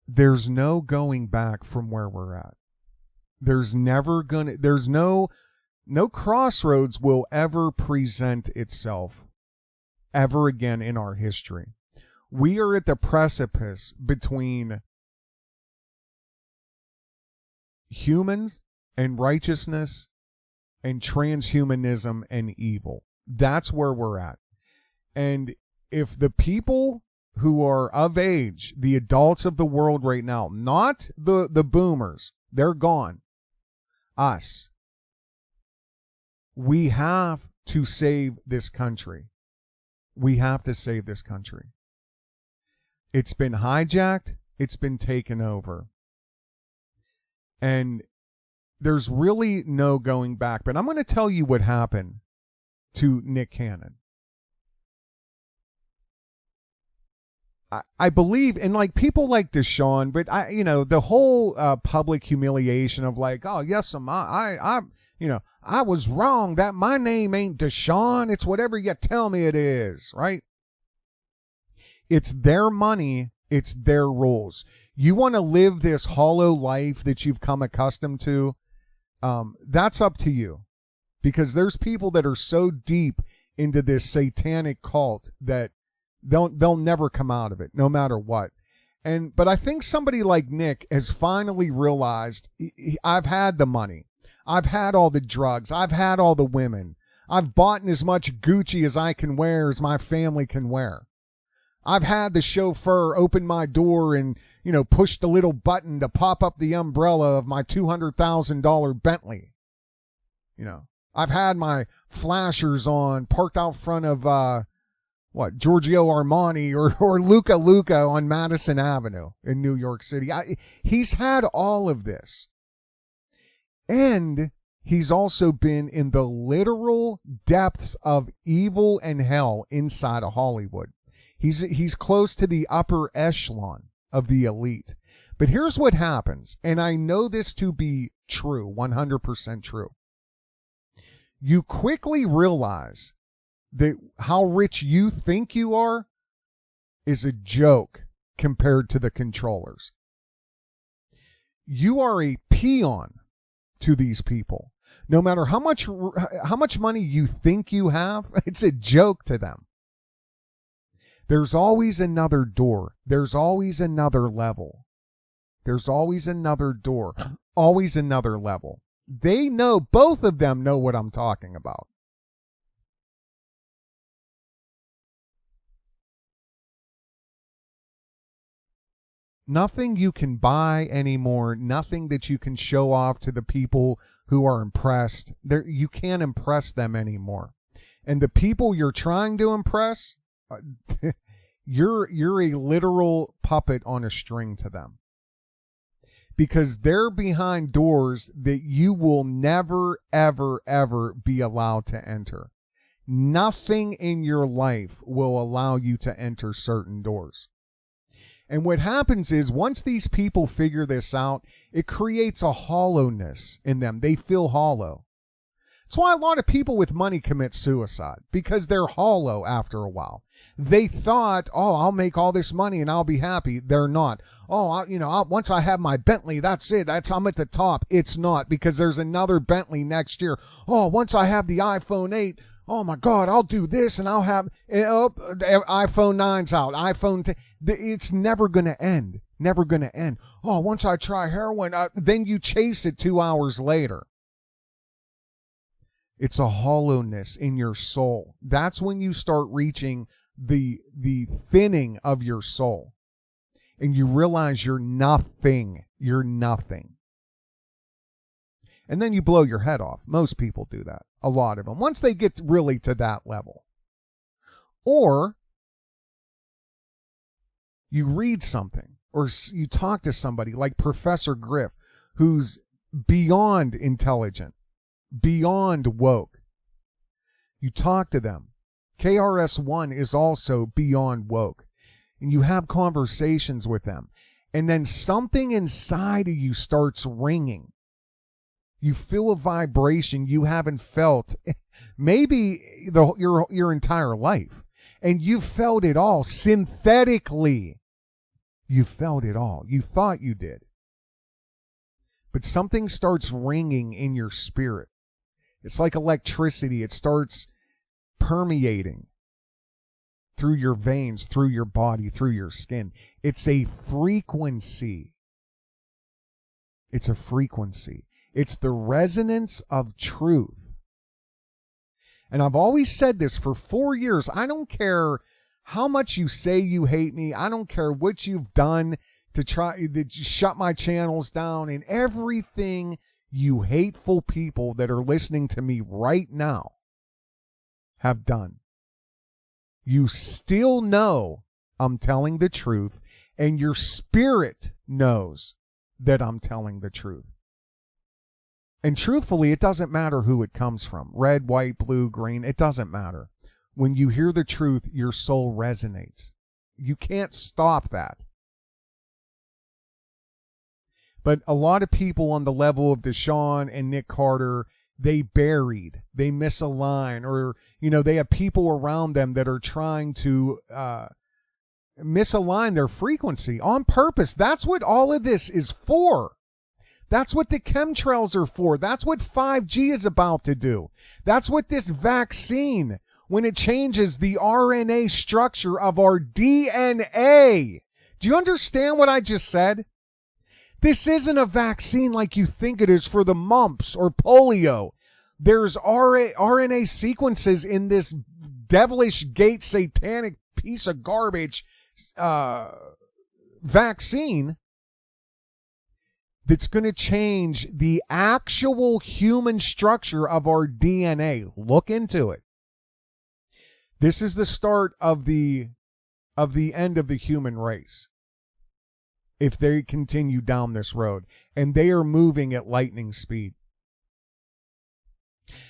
There's no going back from where we're at. There's no crossroads will ever present itself ever again in our history. We are at the precipice between humans and righteousness and transhumanism and evil. That's where we're at. And if the people who are of age, the adults of the world right now, not the boomers, they're gone. Us. We have to save this country. We have to save this country. It's been hijacked. It's been taken over. And there's really no going back. But I'm going to tell you what happened to Nick Cannon. I believe in like people like DeSean, but the whole public humiliation of like, oh yes, I was wrong. That my name ain't DeSean. It's whatever you tell me it is, right? It's their money. It's their rules. You want to live this hollow life that you've come accustomed to. That's up to you, because there's people that are so deep into this satanic cult that they'll never come out of it, no matter what. But I think somebody like Nick has finally realized, I've had the money. I've had all the drugs. I've had all the women. I've bought as much Gucci as I can wear, as my family can wear. I've had the chauffeur open my door and, push the little button to pop up the umbrella of my $200,000 Bentley. I've had my flashers on, parked out front of, Giorgio Armani or Luca on Madison Avenue in New York City. He's had all of this. And he's also been in the literal depths of evil and hell inside of Hollywood. He's close to the upper echelon of the elite. But here's what happens, and I know this to be true, 100% true. You quickly realize that how rich you think you are is a joke compared to the controllers. You are a peon to these people. No matter how much money you think you have, it's a joke to them. There's always another door. There's always another level. There's always another door. Always another level. They know, both of them know what I'm talking about. Nothing you can buy anymore, nothing that you can show off to the people who are impressed. You can't impress them anymore. And the people you're trying to impress, you're a literal puppet on a string to them. Because they're behind doors that you will never, ever, ever be allowed to enter. Nothing in your life will allow you to enter certain doors. And what happens is, once these people figure this out, it creates a hollowness in them. They feel hollow. That's why a lot of people with money commit suicide, because they're hollow after a while. They thought, oh, I'll make all this money and I'll be happy. They're not. Oh, once I have my Bentley, that's it. I'm at the top. It's not, because there's another Bentley next year. Oh, once I have the iPhone 8, oh my God, I'll do this and I'll have iPhone 9's out. iPhone 10. It's never going to end. Never going to end. Oh, once I try heroin, then you chase it 2 hours later. It's a hollowness in your soul. That's when you start reaching the thinning of your soul. And you realize you're nothing. You're nothing. And then you blow your head off. Most people do that. A lot of them. Once they get really to that level. Or you read something. Or you talk to somebody like Professor Griff, who's beyond intelligent. Beyond woke. You talk to them. KRS-One is also beyond woke. And you have conversations with them. And then something inside of you starts ringing. You feel a vibration you haven't felt maybe your entire life. And you felt it all synthetically. You felt it all. You thought you did. But something starts ringing in your spirit. It's like electricity. It starts permeating through your veins, through your body, through your skin. It's a frequency. It's a frequency. It's the resonance of truth. And I've always said this for 4 years. I don't care how much you say you hate me. I don't care what you've done to try to shut my channels down, and everything you hateful people that are listening to me right now have done. You still know I'm telling the truth, and your spirit knows that I'm telling the truth. And truthfully, it doesn't matter who it comes from. Red, white, blue, green, it doesn't matter. When you hear the truth, your soul resonates. You can't stop that. But a lot of people on the level of DeSean and Nick Carter, they misalign, or, they have people around them that are trying to misalign their frequency on purpose. That's what all of this is for. That's what the chemtrails are for. That's what 5G is about to do. That's what this vaccine, when it changes the RNA structure of our DNA. Do you understand what I just said? This isn't a vaccine like you think it is for the mumps or polio. There's RNA sequences in this devilish gate satanic piece of garbage vaccine that's going to change the actual human structure of our DNA. Look into it. This is the start of the end of the human race, if they continue down this road, and they are moving at lightning speed.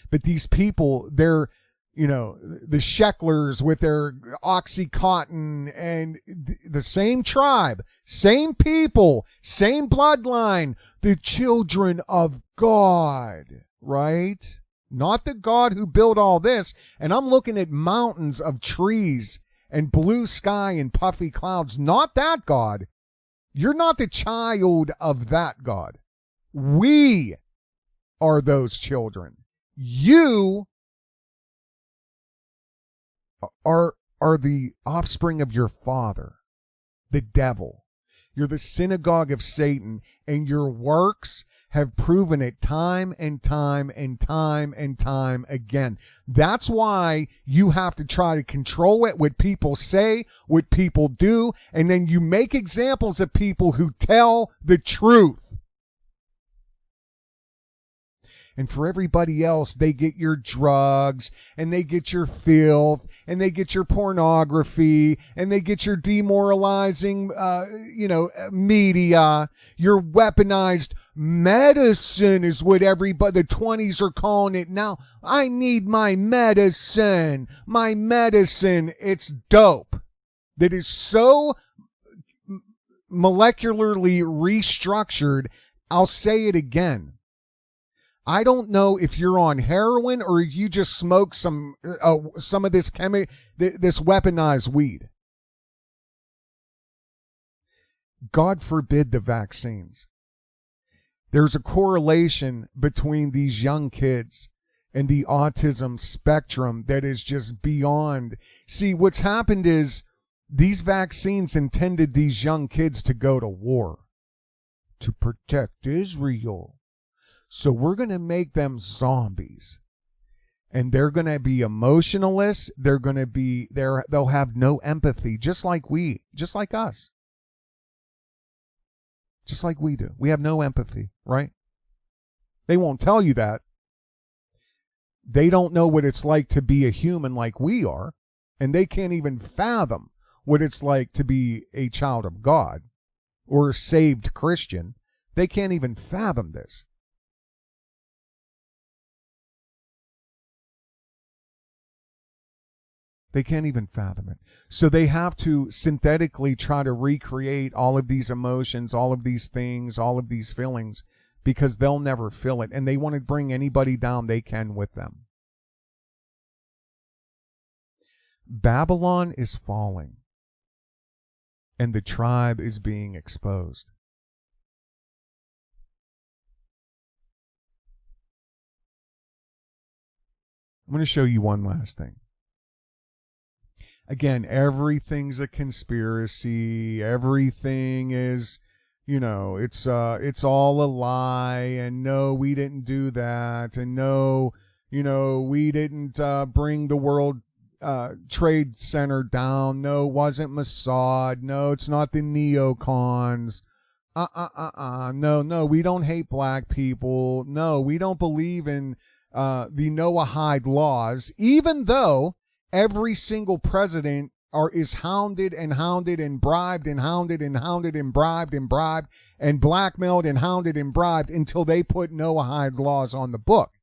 But these people, they're, the Shecklers with their Oxycontin, and the same tribe, same people, same bloodline, the children of God, right? Not the God who built all this. And I'm looking at mountains of trees and blue sky and puffy clouds. Not that God. You're not the child of that God. We are those children. You are the offspring of your father, the devil. You're the synagogue of Satan, and your works have proven it time and time and time and time again. That's why you have to try to control it, what people say, what people do, and then you make examples of people who tell the truth. And for everybody else, they get your drugs, and they get your filth, and they get your pornography, and they get your demoralizing, media. Your weaponized medicine is what everybody, the 20s are calling it now. I need my medicine. My medicine. It's dope. That is so molecularly restructured. I'll say it again. I don't know if you're on heroin or you just smoke some of this this weaponized weed. God forbid the vaccines. There's a correlation between these young kids and the autism spectrum that is just beyond. See, what's happened is these vaccines intended these young kids to go to war, to protect Israel. So we're going to make them zombies, and they're going to be emotionless. They'll have no empathy, just like us. Just like we do. We have no empathy, right? They won't tell you that. They don't know what it's like to be a human like we are, and they can't even fathom what it's like to be a child of God or a saved Christian. They can't even fathom this. They can't even fathom it. So they have to synthetically try to recreate all of these emotions, all of these things, all of these feelings, because they'll never feel it. And they want to bring anybody down they can with them. Babylon is falling, and the tribe is being exposed. I'm going to show you one last thing. Again, everything's a conspiracy. Everything is, it's all a lie. And no, we didn't do that. And no, we didn't bring the World Trade Center down. No, it wasn't Mossad. No, it's not the neocons. No, we don't hate black people. No, we don't believe in the Noahide laws, even though every single president is hounded and hounded and bribed and hounded and hounded and bribed and blackmailed and hounded and bribed until they put Noahide laws on the book,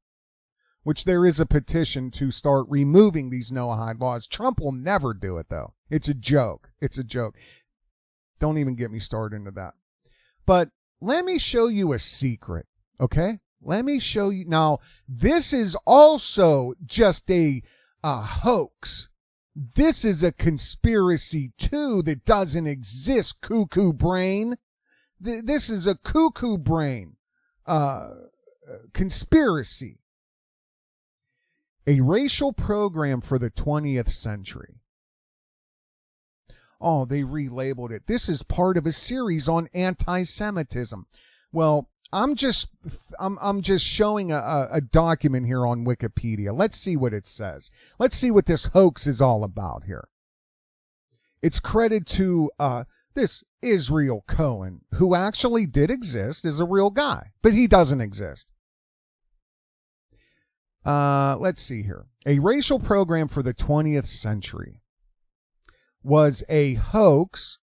which there is a petition to start removing these Noahide laws. Trump will never do it, though. It's a joke. It's a joke. Don't even get me started into that. But let me show you a secret, okay? Let me show you. Now, this is also just a hoax. This is a conspiracy, too, that doesn't exist, cuckoo brain. This is a cuckoo brain conspiracy. A racial program for the 20th century. Oh, they relabeled it. This is part of a series on anti-Semitism. Well, I'm just showing a document here on Wikipedia. Let's see what it says. Let's see what this hoax is all about here. It's credited to this Israel Cohen, who actually did exist, is a real guy, but he doesn't exist. Let's see here. A racial program for the 20th century was a hoax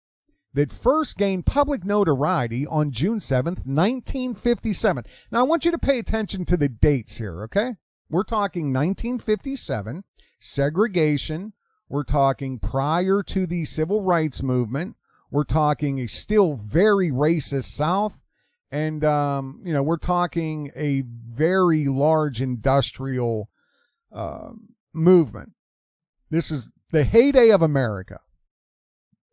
that first gained public notoriety on June 7th, 1957. Now, I want you to pay attention to the dates here, okay? We're talking 1957, segregation. We're talking prior to the civil rights movement. We're talking a still very racist South. And, we're talking a very large industrial movement. This is the heyday of America.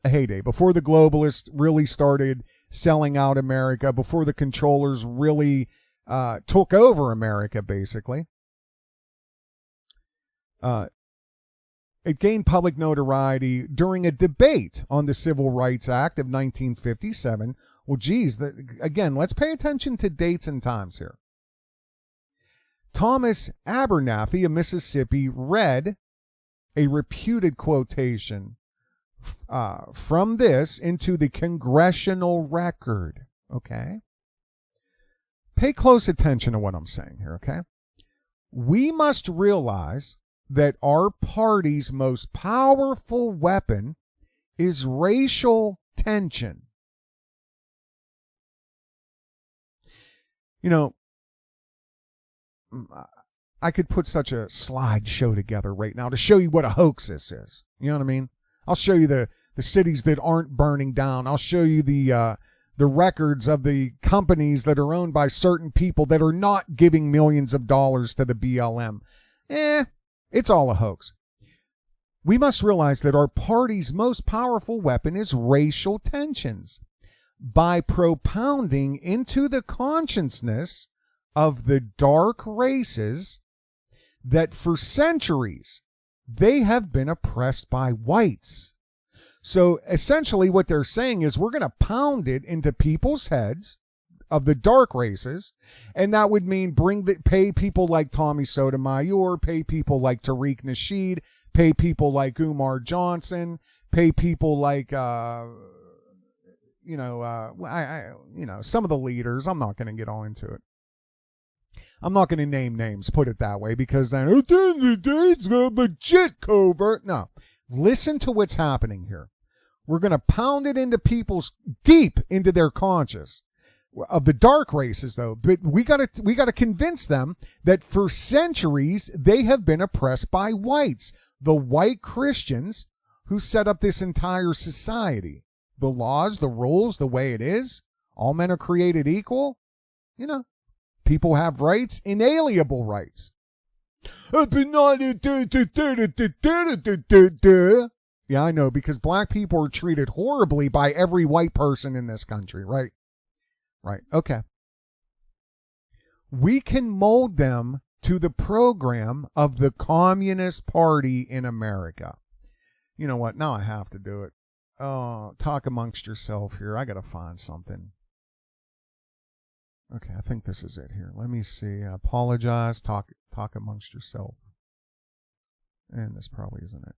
A heyday before the globalists really started selling out America, before the controllers really took over America, basically. It gained public notoriety during a debate on the Civil Rights Act of 1957. Well, geez, again, let's pay attention to dates and times here. Thomas Abernathy of Mississippi read a reputed quotation from this into the congressional record, okay? Pay close attention to what I'm saying here, okay? We must realize that our party's most powerful weapon is racial tension. You know, I could put such a slideshow together right now to show you what a hoax this is. You know what I mean? I'll show you the cities that aren't burning down. I'll show you the records of the companies that are owned by certain people that are not giving millions of dollars to the BLM. It's all a hoax. We must realize that our party's most powerful weapon is racial tensions. By propounding into the consciousness of the dark races that for centuries they have been oppressed by whites. So essentially what they're saying is we're going to pound it into people's heads of the dark races, and that would mean pay people like Tommy Sotomayor, pay people like Tariq Nasheed, pay people like Umar Johnson, pay people like some of the leaders. I'm not going to get all into it. I'm not going to name names, put it that way, because then it's a legit covert. No, listen to what's happening here. We're going to pound it into people's deep into their conscious of the dark races, though. But we got to convince them that for centuries they have been oppressed by whites, the white Christians who set up this entire society. The laws, the rules, the way it is. All men are created equal. You know, people have rights, inalienable rights. Yeah, I know, because black people are treated horribly by every white person in this country, right? Right, okay. We can mold them to the program of the Communist Party in America. You know what? Now I have to do it. Oh, talk amongst yourself here. I got to find something. Okay, I think this is it here. Let me see. I apologize. Talk amongst yourself. And this probably isn't it.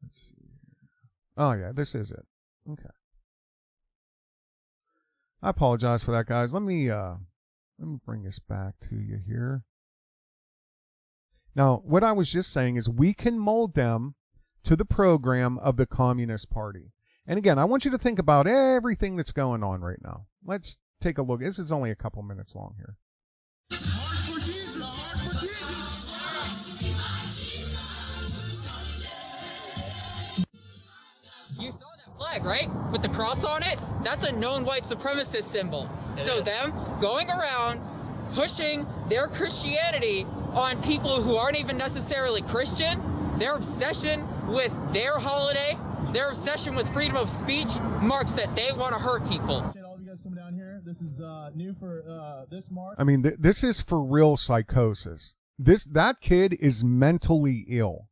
Let's see. Oh, yeah, this is it. Okay. I apologize for that, guys. Let me bring this back to you here. Now, what I was just saying is we can mold them to the program of the Communist Party. And again, I want you to think about everything that's going on right now. Let's take a look. This is only a couple minutes long here. Heart for Jesus! Heart for Jesus! You saw that flag, right? With the cross on it? That's a known white supremacist symbol. So them going around pushing their Christianity on people who aren't even necessarily Christian, their obsession with their holiday, their obsession with freedom of speech marks that they want to hurt people. All of you guys coming down here. This is new for this march. I mean, this is for real psychosis. That kid is mentally ill.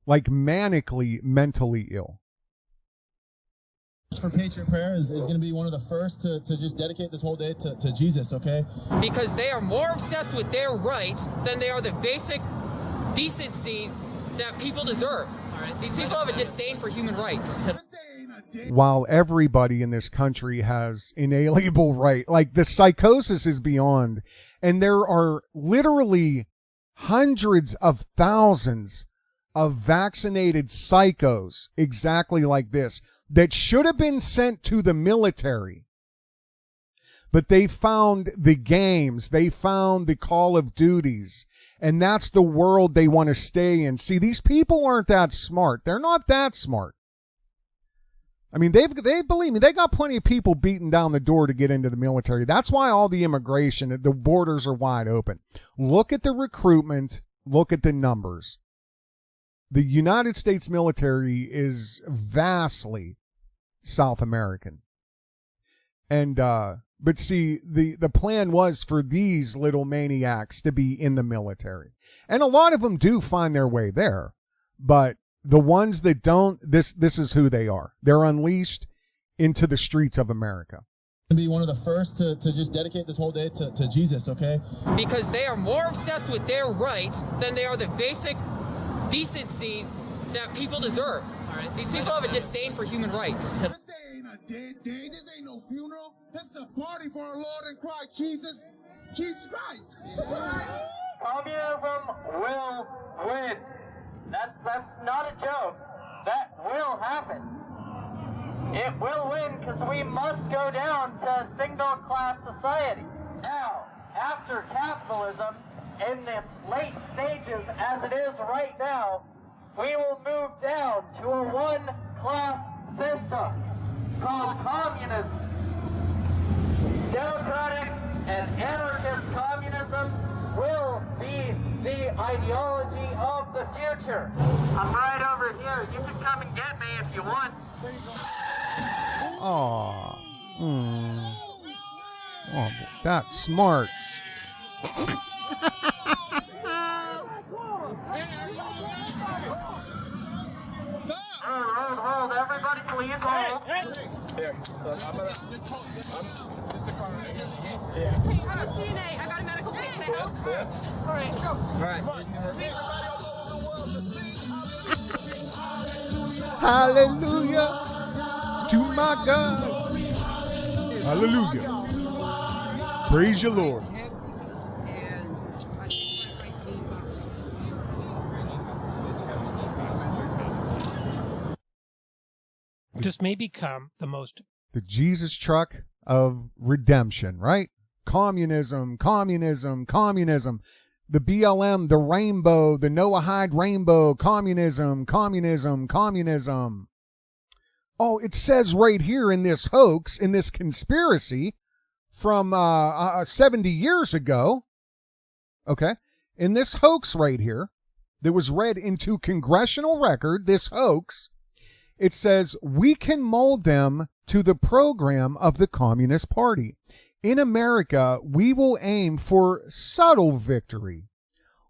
Like manically mentally ill. For Patriot Prayer is going to be one of the first to just dedicate this whole day to Jesus, okay? Because they are more obsessed with their rights than they are the basic decencies that people deserve. These people have a disdain for human rights. While everybody in this country has inalienable right, like the psychosis is beyond, and there are literally hundreds of thousands of vaccinated psychos exactly like this that should have been sent to the military. But they found the games, they found the Call of Duties, and that's the world they want to stay in. See, these people aren't that smart. They're not that smart. I mean, they believe me, they got plenty of people beating down the door to get into the military. That's why all the immigration, the borders are wide open. Look at the recruitment, look at the numbers. The United States military is vastly South American. And, but see, the plan was for these little maniacs to be in the military. And a lot of them do find their way there. But the ones that don't, this is who they are. They're unleashed into the streets of America. To be one of the first to just dedicate this whole day to Jesus, okay? Because they are more obsessed with their rights than they are the basic decencies that people deserve. These people have a disdain for human rights. This day ain't a dead day. This ain't no funeral. This is a party for our Lord and Christ Jesus Christ. Communism will win. That's not a joke. That will happen. It will win because we must go down to a single-class society. Now, after capitalism, in its late stages as it is right now, we will move down to a one-class system called communism. Democratic and anarchist communism will be the ideology of the future. I'm right over here. You can come and get me if you want. Aww. Oh, that's smarts. Hold. Everybody please hold. Here. Hey, I'm a CNA. I got a medical kit. Can I help? All right. Go. All right. Hallelujah to my God. Hallelujah. Praise your Lord. This may become the the Jesus truck of redemption, right? Communism. The BLM, the rainbow, the Noahide rainbow, communism. Oh, it says right here in this hoax, in this conspiracy from 70 years ago, okay, in this hoax right here that was read into congressional record, this hoax, it says, we can mold them to the program of the Communist Party. In America, we will aim for subtle victory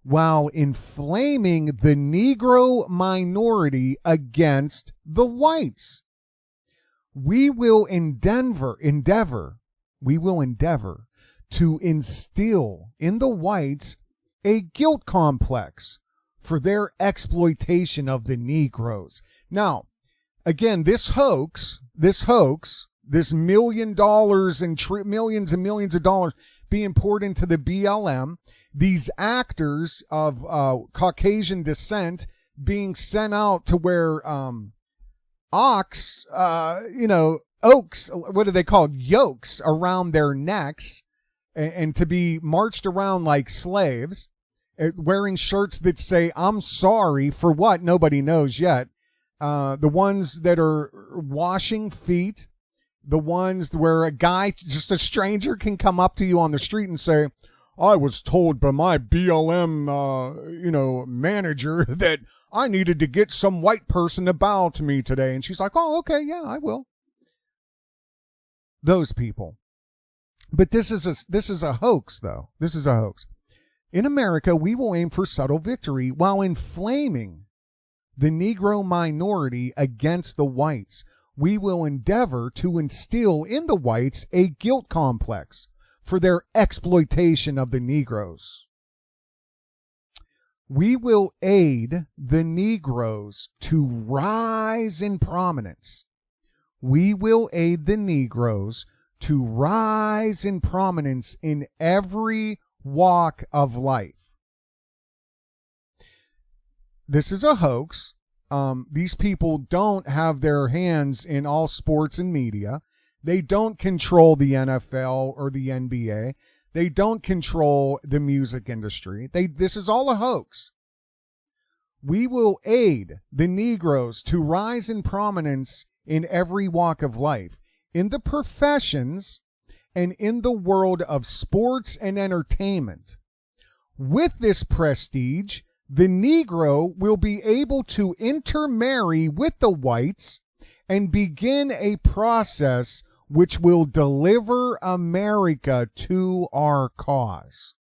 while inflaming the Negro minority against the whites. We will endeavor to instill in the whites a guilt complex for their exploitation of the Negroes. Now, again, this hoax, this $1 million and millions and millions of dollars being poured into the BLM, these actors of Caucasian descent being sent out to wear oaks, what are they called? Yokes around their necks and to be marched around like slaves, wearing shirts that say, I'm sorry for what? Nobody knows yet. the ones that are washing feet, the ones where a guy, just a stranger, can come up to you on the street and say, I was told by my BLM, manager that I needed to get some white person to bow to me today. And she's like, oh, okay, yeah, I will. Those people. But this is a hoax, though. This is a hoax. In America, we will aim for subtle victory while inflaming the Negro minority against the whites. We will endeavor to instill in the whites a guilt complex for their exploitation of the Negroes. We will aid the Negroes to rise in prominence. We will aid the Negroes to rise in prominence in every walk of life. This is a hoax. These people don't have their hands in all sports and media. They don't control the NFL or the NBA. They don't control the music industry. This is all a hoax. We will aid the Negroes to rise in prominence in every walk of life, in the professions and in the world of sports and entertainment. With this prestige, the Negro will be able to intermarry with the whites and begin a process which will deliver America to our cause.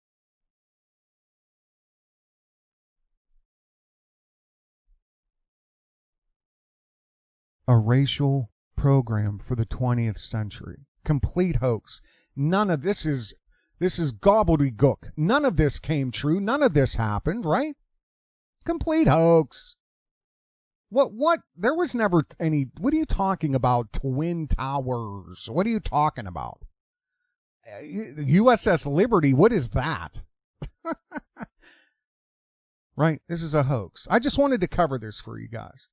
A racial program for the 20th century. Complete hoax. None of this is gobbledygook. None of this came true. None of this happened, right? Complete hoax. What? There was never any. What are you talking about? Twin Towers. What are you talking about? USS Liberty. What is that? Right? This is a hoax. I just wanted to cover this for you guys.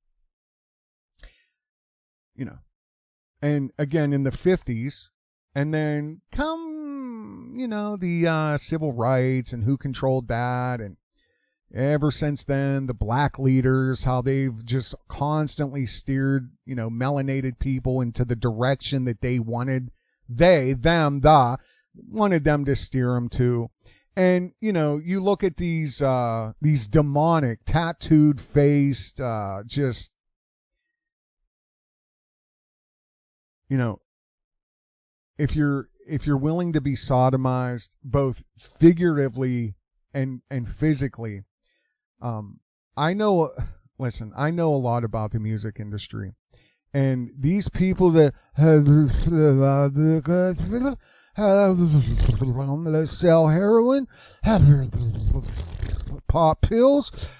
And again, in the 50s, and then come, the civil rights and who controlled that. And ever since then, the black leaders, how they've just constantly steered, melanated people into the direction that they wanted, wanted them to steer them to. And, you look at these demonic, tattooed faced, if you're willing to be sodomized, both figuratively and physically, I know a lot about the music industry, and these people that sell heroin, pop pills,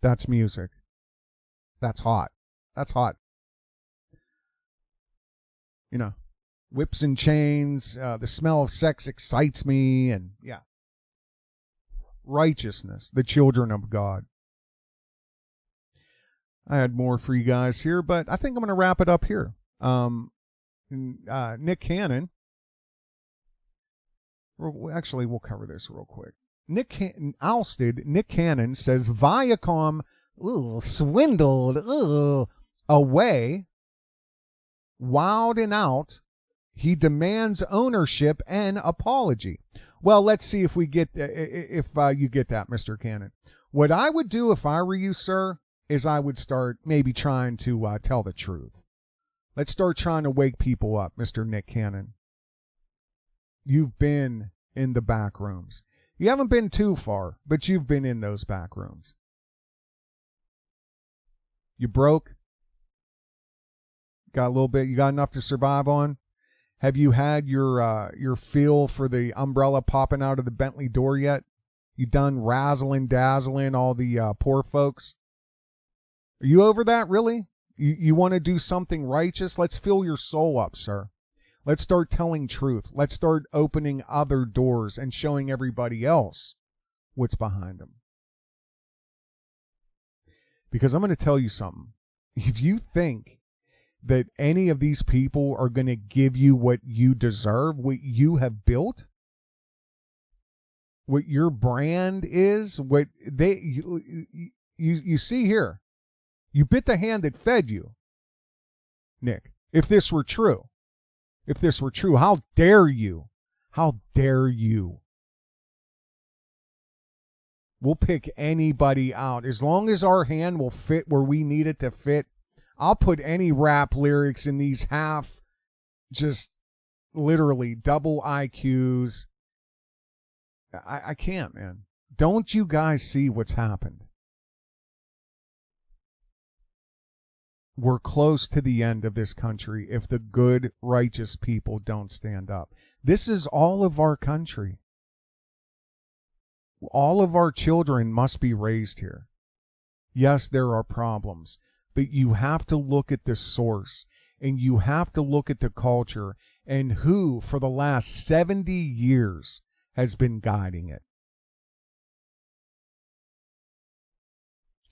that's music. That's hot. That's hot. Whips and chains, the smell of sex excites me, and yeah. Righteousness, the children of God. I had more for you guys here, but I think I'm going to wrap it up here. Nick Cannon. We'll cover this real quick. Ousted Nick Cannon says Viacom swindled away, wowed and out. He demands ownership and apology. Well, let's see if you get that, Mr. Cannon. What I would do if I were you, sir, is I would start maybe trying to tell the truth. Let's start trying to wake people up, Mr. Nick Cannon. You've been in the back rooms. You haven't been too far, but you've been in those back rooms. You broke? Got a little bit? You got enough to survive on? Have you had your feel for the umbrella popping out of the Bentley door yet? You done razzling, dazzling all the poor folks? Are you over that, really? You want to do something righteous? Let's fill your soul up, sir. Let's start telling truth. Let's start opening other doors and showing everybody else what's behind them. Because I'm going to tell you something. If you think that any of these people are going to give you what you deserve, what you have built, what your brand is, what you see here. You bit the hand that fed you, Nick. If this were true, how dare you? How dare you? We'll pick anybody out. As long as our hand will fit where we need it to fit, I'll put any rap lyrics in these just literally double IQs. I can't, man. Don't you guys see what's happened? We're close to the end of this country if the good, righteous people don't stand up. This is all of our country. All of our children must be raised here. Yes, there are problems, but you have to look at the source, and you have to look at the culture and who, for the last 70 years, has been guiding it.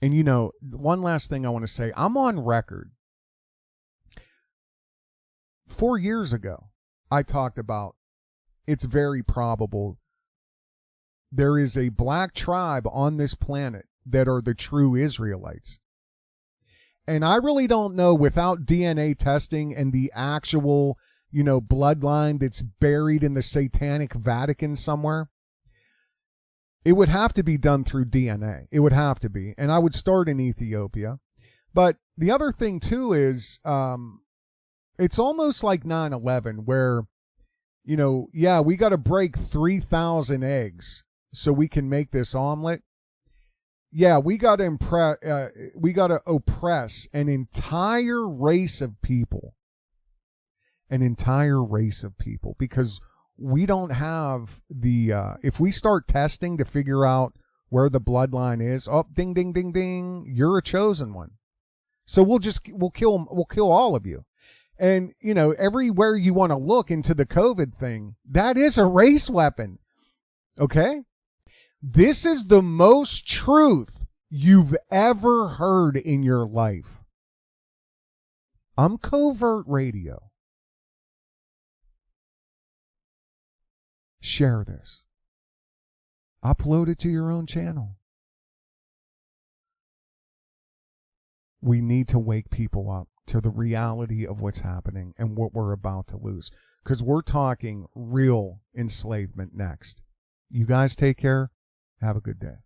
And you know, one last thing I want to say. I'm on record. 4 years ago, I talked about it's very probable there is a black tribe on this planet that are the true Israelites. And I really don't know, without DNA testing and the actual, bloodline that's buried in the Satanic Vatican somewhere, it would have to be done through DNA. It would have to be. And I would start in Ethiopia. But the other thing, too, is it's almost like 9/11 where, we got to break 3,000 eggs so we can make this omelet. Yeah, we got to oppress an entire race of people. Because we don't have if we start testing to figure out where the bloodline is, ding, ding, ding, ding, you're a chosen one. So we'll kill all of you. And, everywhere you want to look into the COVID thing, that is a race weapon. Okay? This is the most truth you've ever heard in your life. I'm Covert Radio. Share this. Upload it to your own channel. We need to wake people up to the reality of what's happening and what we're about to lose. Because we're talking real enslavement next. You guys take care. Have a good day.